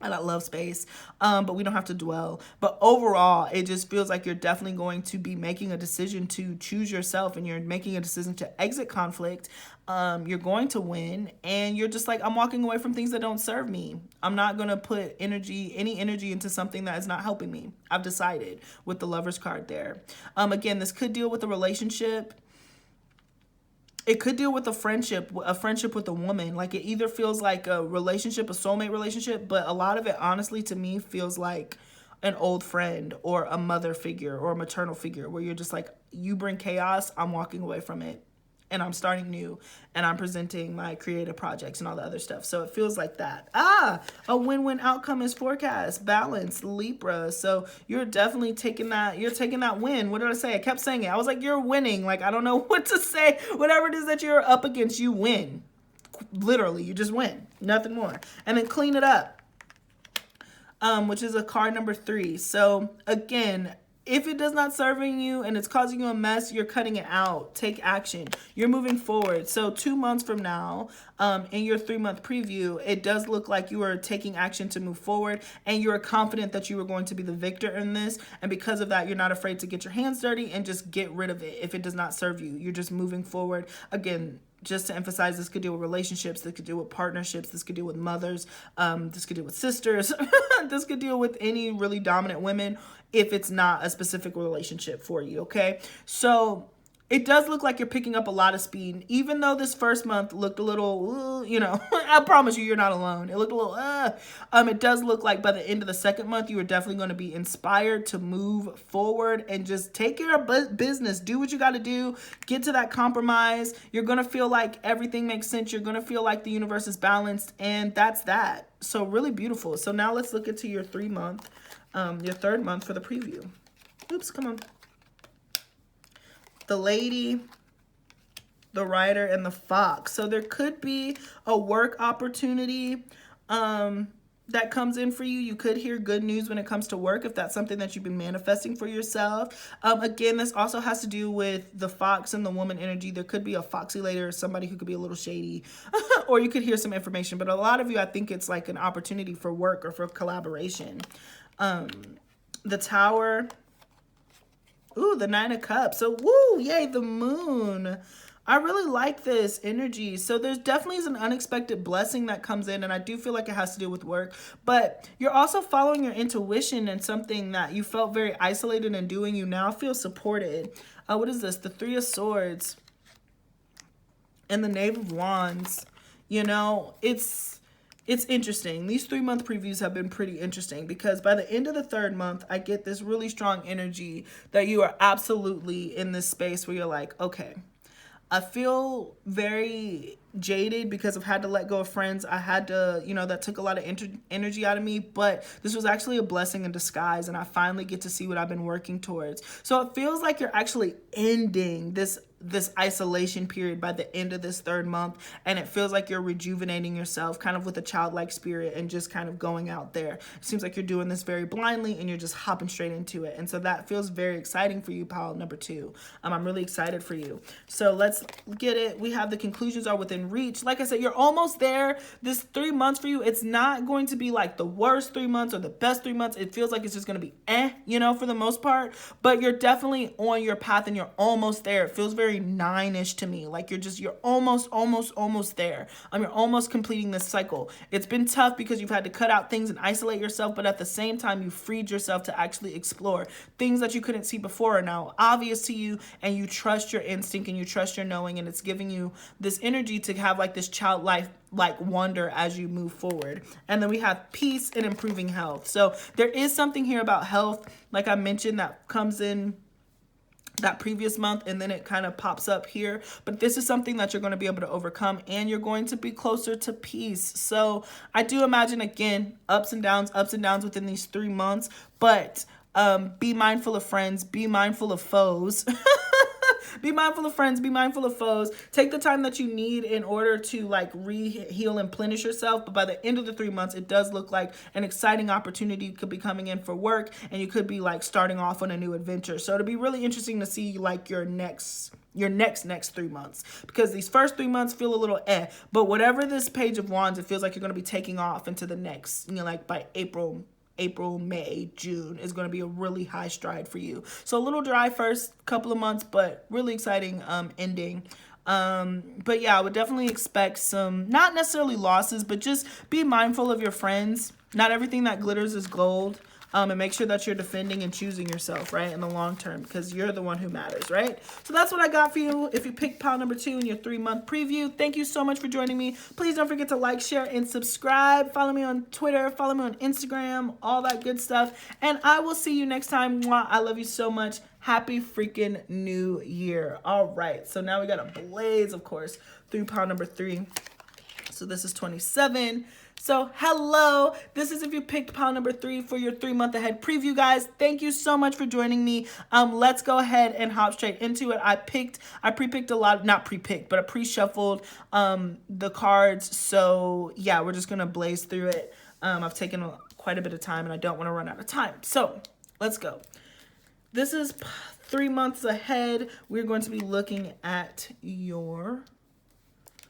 and I love space, but we don't have to dwell. But overall, it just feels like you're definitely going to be making a decision to choose yourself, and you're making a decision to exit conflict. You're going to win, and you're just like, I'm walking away from things that don't serve me. I'm not going to put any energy into something that is not helping me. I've decided with the Lover's card there. Again, this could deal with a relationship. It could deal with a friendship with a woman. Like, it either feels like a relationship, a soulmate relationship, but a lot of it, honestly, to me, feels like an old friend or a mother figure or a maternal figure, where you're just like, you bring chaos, I'm walking away from it, and I'm starting new, and I'm presenting my creative projects and all the other stuff. So it feels like that. A win-win outcome is forecast, balance, Libra. So you're definitely taking that. You're taking that win. What did I say? I kept saying it. I was like, you're winning. Like, I don't know what to say. Whatever it is that you're up against, you win. Literally, you just win. Nothing more. And then clean it up, which is a card number 3. So again, if it does not serving you and it's causing you a mess, you're cutting it out. Take action. You're moving forward. So 2 months from now, in your 3-month preview, it does look like you are taking action to move forward, and you are confident that you are going to be the victor in this. And because of that, you're not afraid to get your hands dirty and just get rid of it if it does not serve you. You're just moving forward. Again, just to emphasize, this could deal with relationships, this could deal with partnerships, this could deal with mothers, this could deal with sisters, this could deal with any really dominant women if it's not a specific relationship for you, okay? So it does look like you're picking up a lot of speed, even though this first month looked a little, I promise you're not alone. It looked a little, it does look like by the end of the second month, you are definitely going to be inspired to move forward and just take care of business. Do what you got to do. Get to that compromise. You're going to feel like everything makes sense. You're going to feel like the universe is balanced, and that's that. So really beautiful. So now let's look into your 3-month, your 3rd month for the preview. Oops, come on. The Lady, the Rider, and the Fox. So there could be a work opportunity that comes in for you. You could hear good news when it comes to work, if that's something that you've been manifesting for yourself. Again, this also has to do with the Fox and the woman energy. There could be a foxy lady or somebody who could be a little shady, or you could hear some information. But a lot of you, I think it's like an opportunity for work or for collaboration. The Tower. Ooh, the 9 of Cups. So, woo, yay, the Moon. I really like this energy. So there's definitely is an unexpected blessing that comes in, and I do feel like it has to do with work. But you're also following your intuition, and something that you felt very isolated in doing, you now feel supported. What is this? The 3 of Swords and the Knave of Wands. It's interesting. These 3-month previews have been pretty interesting, because by the end of the 3rd month, I get this really strong energy that you are absolutely in this space where you're like, okay, I feel very jaded because I've had to let go of friends. I had to, that took a lot of energy out of me, but this was actually a blessing in disguise, and I finally get to see what I've been working towards. So it feels like you're actually ending this isolation period by the end of this 3rd month, and it feels like you're rejuvenating yourself kind of with a childlike spirit and just kind of going out there. It seems like you're doing this very blindly, and you're just hopping straight into it, and so that feels very exciting for you, pile number 2. I'm really excited for you. So let's get it. We have the conclusions are within reach. Like I said, you're almost there. This 3 months for you, it's not going to be like the worst 3 months or the best 3 months. It feels like it's just going to be for the most part, but you're definitely on your path, and you're almost there. It feels very 9-ish to me. Like you're almost there. You're almost completing this cycle. It's been tough because you've had to cut out things and isolate yourself, but at the same time, you freed yourself to actually explore things that you couldn't see before are now obvious to you, and you trust your instinct and you trust your knowing, and it's giving you this energy to have like this childlike wonder as you move forward. And then we have peace and improving health. So there is something here about health, like I mentioned, that comes in that previous month, and then it kind of pops up here, but this is something that you're going to be able to overcome, and you're going to be closer to peace. So I do imagine, again, ups and downs within these 3 months, but be mindful of friends, be mindful of foes. Be mindful of friends, be mindful of foes. Take the time that you need in order to heal and replenish yourself. But by the end of the 3 months, it does look like an exciting opportunity could be coming in for work, and you could be starting off on a new adventure. So it'll be really interesting to see your next your next 3 months, because these first 3 months feel a little but whatever this Page of Wands, it feels like you're going to be taking off into the next, like by April, May, June is going to be a really high stride for you. So a little dry first couple of months, but really exciting ending. But yeah, I would definitely expect some, not necessarily losses, but just be mindful of your friends. Not everything that glitters is gold. And make sure that you're defending and choosing yourself, right, in the long term, because you're the one who matters, right? So that's what I got for you. If you picked pile number 2 in your 3-month preview, thank you so much for joining me. Please don't forget to like, share, and subscribe. Follow me on Twitter. Follow me on Instagram, all that good stuff. And I will see you next time. Mwah. I love you so much. Happy freaking New Year. All right. So now we got a blaze, of course, through pile number 3. So this is 27. So hello, this is if you picked pile number 3 for your 3-month ahead preview, guys. Thank you so much for joining me. Let's go ahead and hop straight into it. I pre-picked a lot, not pre-picked, but I pre-shuffled the cards. So yeah, we're just gonna blaze through it. I've taken quite a bit of time and I don't want to run out of time. So let's go. This is 3 months ahead. We're going to be looking at your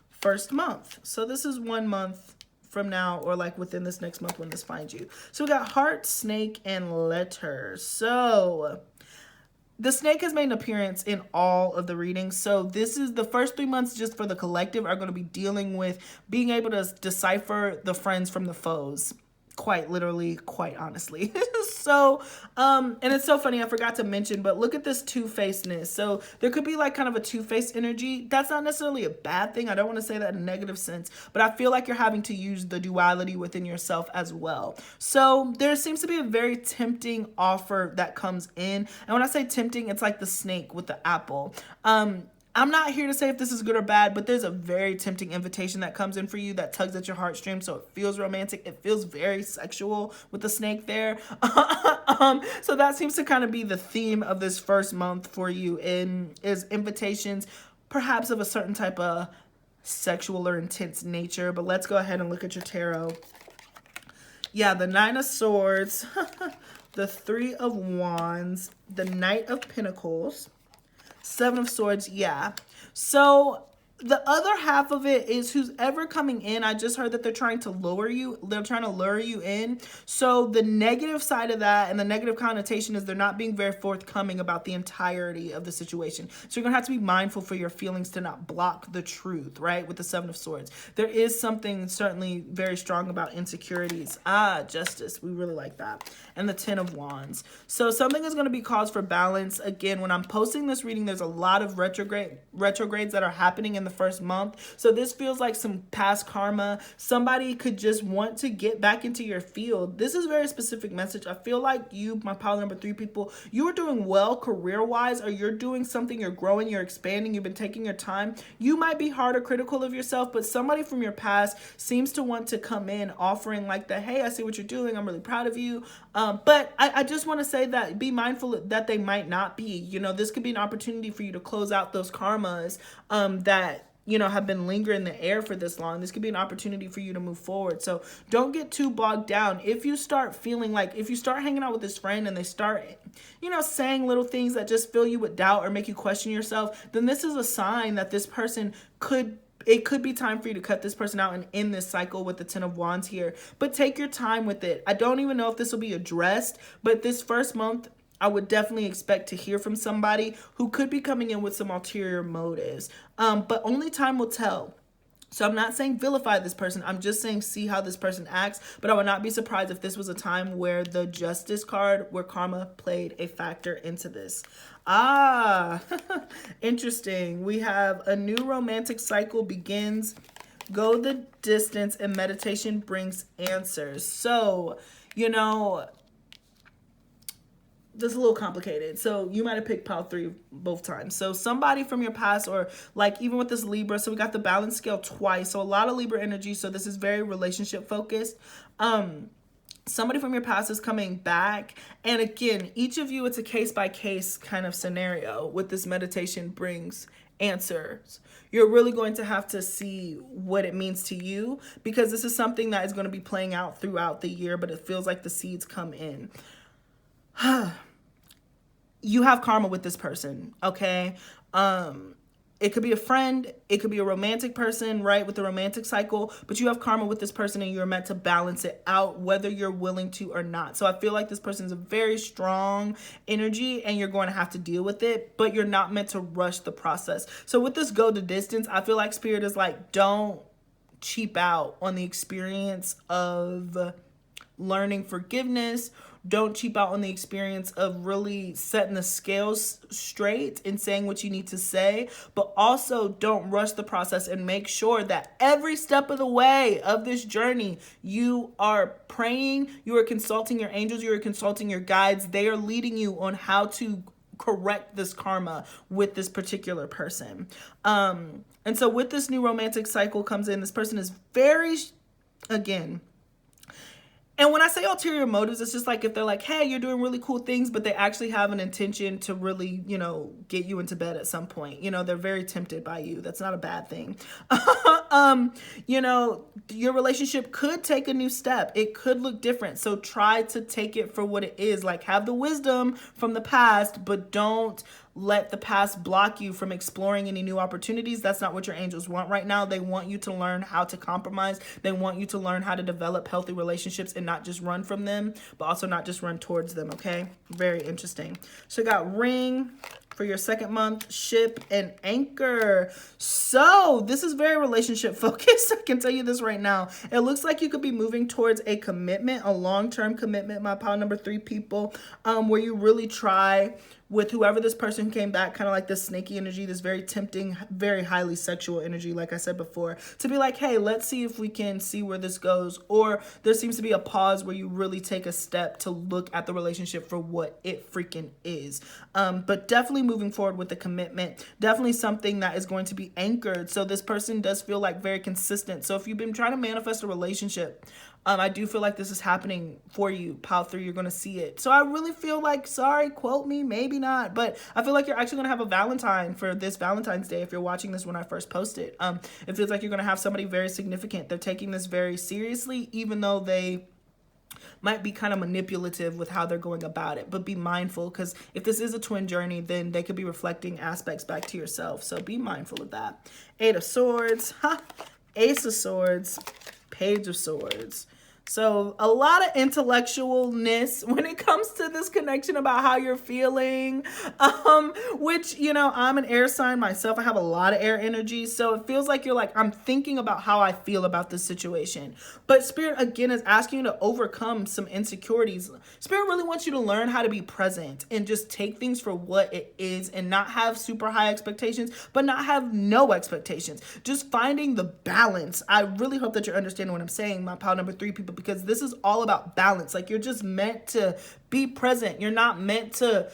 first month. So this is 1 month from now, or like within this next month when this finds you. So we got heart, snake, and letter. So the snake has made an appearance in all of the readings. So this is the first 3 months just for the collective are going to be dealing with being able to decipher the friends from the foes. Quite literally, quite honestly. So, and it's so funny, I forgot to mention, but look at this two-facedness. So there could be like kind of a two-faced energy. That's not necessarily a bad thing. I don't want to say that in a negative sense, but I feel like you're having to use the duality within yourself as well. So there seems to be a very tempting offer that comes in. And when I say tempting, it's like the snake with the apple. I'm not here to say if this is good or bad, but there's a very tempting invitation that comes in for you that tugs at your heartstrings. So it feels romantic. It feels very sexual with the snake there. So that seems to kind of be the theme of this first month for you, is invitations, perhaps of a certain type of sexual or intense nature. But let's go ahead and look at your tarot. Yeah, the 9 of Swords, the 3 of Wands, the Knight of Pentacles, 7 of Swords, yeah. So the other half of it is who's ever coming in. I just heard that they're trying to lure you. They're trying to lure you in. So the negative side of that and the negative connotation is they're not being very forthcoming about the entirety of the situation. So you're going to have to be mindful for your feelings to not block the truth, right? With the 7 of Swords. There is something certainly very strong about insecurities. Justice. We really like that. And the 10 of Wands. So something is going to be cause for balance. Again, when I'm posting this reading, there's a lot of retrogrades that are happening in the first month. So this feels like some past karma. Somebody could just want to get back into your field. This is a very specific message. I feel like you, my pile number 3 people, you are doing well career-wise, or you're doing something, you're growing, you're expanding, you've been taking your time. You might be hard or critical of yourself, but somebody from your past seems to want to come in offering like the, hey, I see what you're doing. I'm really proud of you. But I just want to say that be mindful that they might not be. You know, this could be an opportunity for you to close out those karmas that, you know, have been lingering in the air for this long. This could be an opportunity for you to move forward. So don't get too bogged down. If you start feeling like, if you start hanging out with this friend and they start, you know, saying little things that just fill you with doubt or make you question yourself, then this is a sign that this person it could be time for you to cut this person out and end this cycle with the 10 of Wands here. But take your time with it. I don't even know if this will be addressed, but this first month, I would definitely expect to hear from somebody who could be coming in with some ulterior motives. But only time will tell. So I'm not saying vilify this person. I'm just saying see how this person acts. But I would not be surprised if this was a time where the Justice card, where karma played a factor into this. Interesting. We have a new romantic cycle begins. Go the distance and meditation brings answers. So, you know, this is a little complicated. So you might have picked pile 3 both times. So somebody from your past, or like even with this Libra, so we got the balance scale twice. So a lot of Libra energy. So this is very relationship focused. Somebody from your past is coming back. And again, each of you, it's a case by case kind of scenario with this meditation brings answers. You're really going to have to see what it means to you, because this is something that is going to be playing out throughout the year, but it feels like the seeds come in. You have karma with this person, okay? It could be a friend, it could be a romantic person, right, with the romantic cycle, but you have karma with this person and you're meant to balance it out whether you're willing to or not. So I feel like this person's a very strong energy and you're going to have to deal with it, but you're not meant to rush the process. So with this go the distance, I feel like Spirit is like, don't cheap out on the experience of learning forgiveness. Don't cheap out on the experience of really setting the scales straight and saying what you need to say, but also don't rush the process and make sure that every step of the way of this journey, you are praying, you are consulting your angels, you are consulting your guides. They are leading you on how to correct this karma with this particular person. And so with this new romantic cycle comes in, this person is very, again, and when I say ulterior motives, it's just like if they're like, hey, you're doing really cool things, but they actually have an intention to really, get you into bed at some point. They're very tempted by you. That's not a bad thing. Your relationship could take a new step. It could look different. So try to take it for what it is. Like, have the wisdom from the past, but don't let the past block you from exploring any new opportunities. That's not what your angels want right now. They want you to learn how to compromise. They want you to learn how to develop healthy relationships and not just run from them, but also not just run towards them, okay? Very interesting. So we got ring for your second month, ship, and anchor. So this is very relationship focused. I can tell you this right now. It looks like you could be moving towards a commitment, a long-term commitment, my pile number 3 people, where you really try with whoever this person came back, kind of like this snaky energy, this very tempting, very highly sexual energy, like I said before, to be like, hey, let's see if we can see where this goes. Or there seems to be a pause where you really take a step to look at the relationship for what it freaking is. But definitely moving forward with the commitment, definitely something that is going to be anchored. So this person does feel like very consistent. So if you've been trying to manifest a relationship, I do feel like this is happening for you. Pile 3, you're going to see it. So I really feel like, sorry, quote me, maybe not, but I feel like you're actually going to have a Valentine for this Valentine's Day if you're watching this when I first post it. It feels like you're going to have somebody very significant. They're taking this very seriously, even though they might be kind of manipulative with how they're going about it. But be mindful, because if this is a twin journey, then they could be reflecting aspects back to yourself. So be mindful of that. 8 of Swords, Ace of Swords, Page of Swords. So a lot of intellectualness when it comes to this connection about how you're feeling, which, I'm an air sign myself. I have a lot of air energy. So it feels like you're like, I'm thinking about how I feel about this situation. But Spirit, again, is asking you to overcome some insecurities. Spirit really wants you to learn how to be present and just take things for what it is and not have super high expectations, but not have no expectations. Just finding the balance. I really hope that you're understanding what I'm saying, my pile number 3 people, because this is all about balance. Like, you're just meant to be present. You're not meant to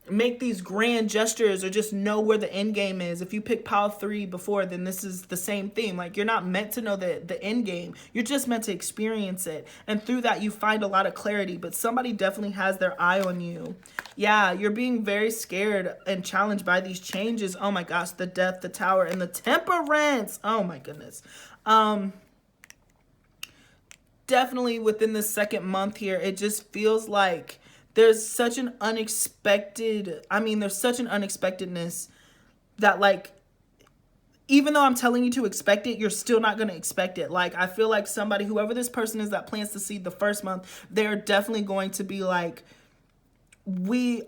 make these grand gestures or just know where the end game is. If you pick pile 3 before, then this is the same theme. Like, you're not meant to know the end game. You're just meant to experience it. And through that, you find a lot of clarity. But somebody definitely has their eye on you. Yeah, you're being very scared and challenged by these changes. Oh my gosh, the Death, the Tower, and the Temperance. Oh my goodness. Definitely within the second month here, it just feels like there's such an unexpectedness that, like, even though I'm telling you to expect it, you're still not going to expect it. Like, I feel like somebody, whoever this person is that plants the seed the first month, they're definitely going to be like, we're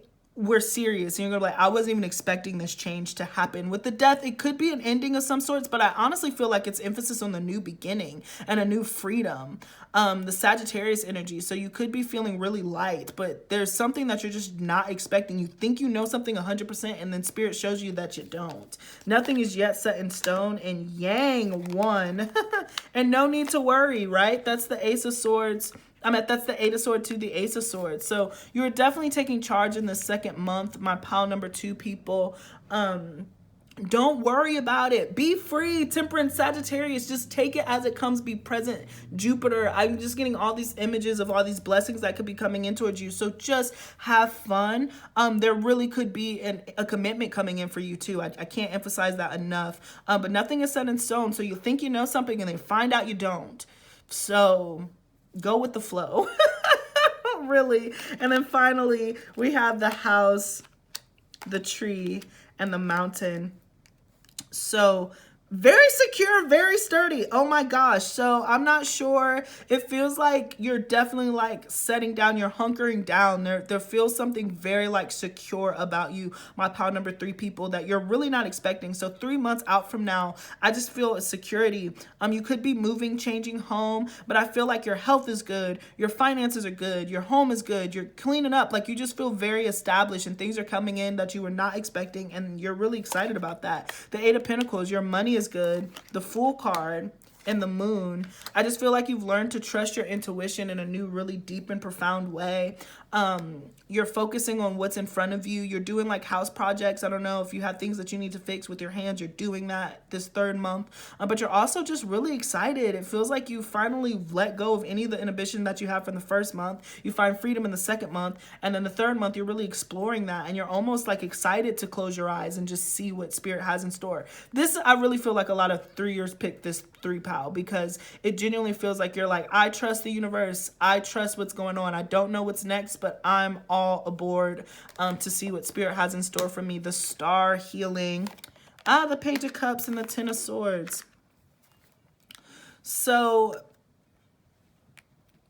serious. And you're gonna be like, I wasn't even expecting this change to happen. With the Death, it could be an ending of some sorts, but I honestly feel like it's emphasis on the new beginning and a new freedom. The Sagittarius energy. So you could be feeling really light, but there's something that you're just not expecting. You think you know something 100%, and then Spirit shows you that you don't. Nothing is yet set in stone, and Yang won. And no need to worry, right? That's the Ace of Swords. That's the 8 of Swords to the Ace of Swords. So you're definitely taking charge in the second month, my pile number 2 people. Don't worry about it. Be free, Temperance, Sagittarius. Just take it as it comes. Be present, Jupiter. I'm just getting all these images of all these blessings that could be coming in towards you. So just have fun. There really could be a commitment coming in for you too. I can't emphasize that enough. But nothing is set in stone. So you think you know something and then find out you don't. So go with the flow. Really. And then finally, we have the House, the Tree, and the Mountain. So very secure, very sturdy. Oh my gosh. So I'm not sure. It feels like you're definitely like setting down, you're hunkering down. There feels something very like secure about you, my pile number 3 people, that you're really not expecting. So 3 months out from now, I just feel a security. You could be moving, changing home, but I feel like your health is good, your finances are good, your home is good, you're cleaning up. Like you just feel very established and things are coming in that you were not expecting, and you're really excited about that. The 8 of Pentacles, your money is good. The Fool card and the Moon. I just feel like you've learned to trust your intuition in a new, really deep and profound way. You're focusing on what's in front of you. You're doing like house projects. I don't know if you have things that you need to fix with your hands. You're doing that this 3rd month. But you're also just really excited. It feels like you finally let go of any of the inhibition that you have from the 1st month. You find freedom in the 2nd month. And then the 3rd month, you're really exploring that. And you're almost like excited to close your eyes and just see what Spirit has in store. This, I really feel like a lot of 3-years picked this 3 pile, because it genuinely feels like you're like, I trust the universe. I trust what's going on. I don't know what's next, but I'm all aboard to see what Spirit has in store for me. The Star, healing, the Page of Cups, and the 10 of Swords. So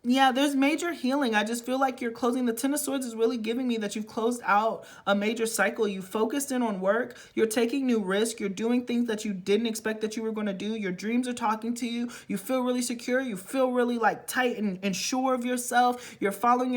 yeah, there's major healing. I just feel like you're closing. The 10 of Swords is really giving me that you've closed out a major cycle. You focused in on work. You're taking new risks. You're doing things that you didn't expect that you were going to do. Your dreams are talking to you. You feel really secure. You feel really like tight and sure of yourself. You're following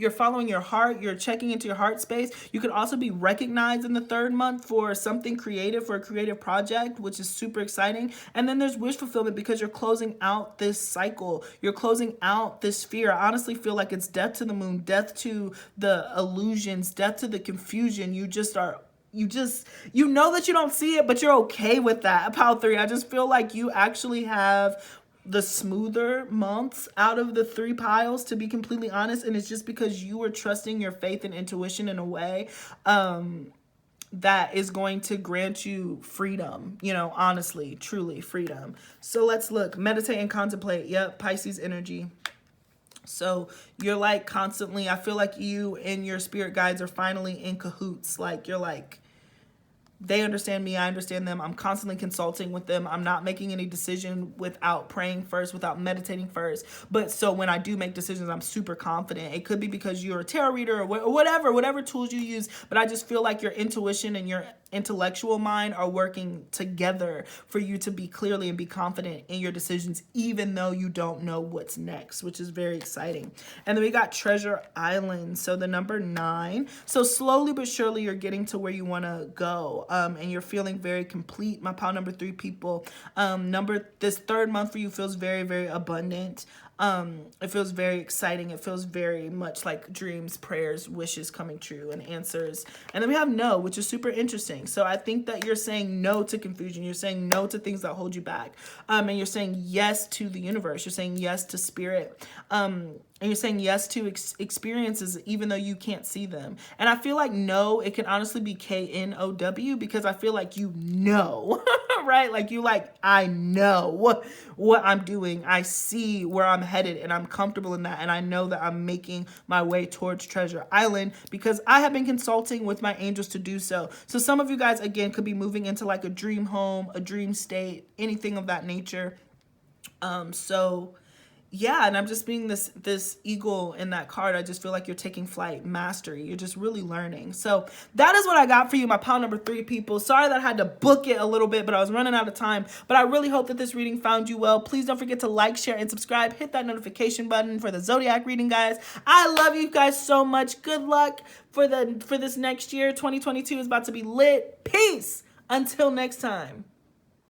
you're following your heart. You're checking into your heart space. You could also be recognized in the 3rd month for something creative, for a creative project, which is super exciting. And then there's wish fulfillment, because you're closing out this cycle. You're closing out this fear. I honestly feel like it's death to the Moon, death to the illusions, death to the confusion. You know that you don't see it, but you're okay with that. Pile 3, I just feel like you actually have the smoother months out of the 3 piles, to be completely honest. And it's just because you were trusting your faith and intuition in a way that is going to grant you freedom, you know, honestly, truly freedom. So let's look. Meditate and contemplate. Yep, Pisces energy. So you're like constantly, I feel like you and your spirit guides are finally in cahoots. Like you're like, they understand me, I understand them. I'm constantly consulting with them. I'm not making any decision without praying first, without meditating first. But so when I do make decisions, I'm super confident. It could be because you're a tarot reader or whatever tools you use. But I just feel like your intuition and your intellectual mind are working together for you to be clearly and be confident in your decisions, even though you don't know what's next, which is very exciting. And then we got Treasure Island. So the number 9. So slowly but surely you're getting to where you want to go. And you're feeling very complete. My pile number 3 people. This 3rd month for you feels very, very abundant. It feels very exciting. It feels very much like dreams, prayers, wishes coming true, and answers. And then we have no, which is super interesting. So I think that you're saying no to confusion. You're saying no to things that hold you back. And you're saying yes to the universe. You're saying yes to Spirit. And you're saying yes to experiences, even though you can't see them. And I feel like no, it can honestly be KNOW, because I feel like you know, right? Like you like, I know what I'm doing. I see where I'm headed and I'm comfortable in that. And I know that I'm making my way towards Treasure Island because I have been consulting with my angels to do so. So some of you guys, again, could be moving into like a dream home, a dream state, anything of that nature. Yeah, and I'm just being this eagle in that card. I just feel like you're taking flight, mastery. You're just really learning. So that is what I got for you, my pile number 3 people. Sorry that I had to book it a little bit, but I was running out of time. But I really hope that this reading found you well. Please don't forget to like, share, and subscribe. Hit that notification button for the Zodiac reading, guys. I love you guys so much. Good luck for this next year. 2022 is about to be lit. Peace. Until next time.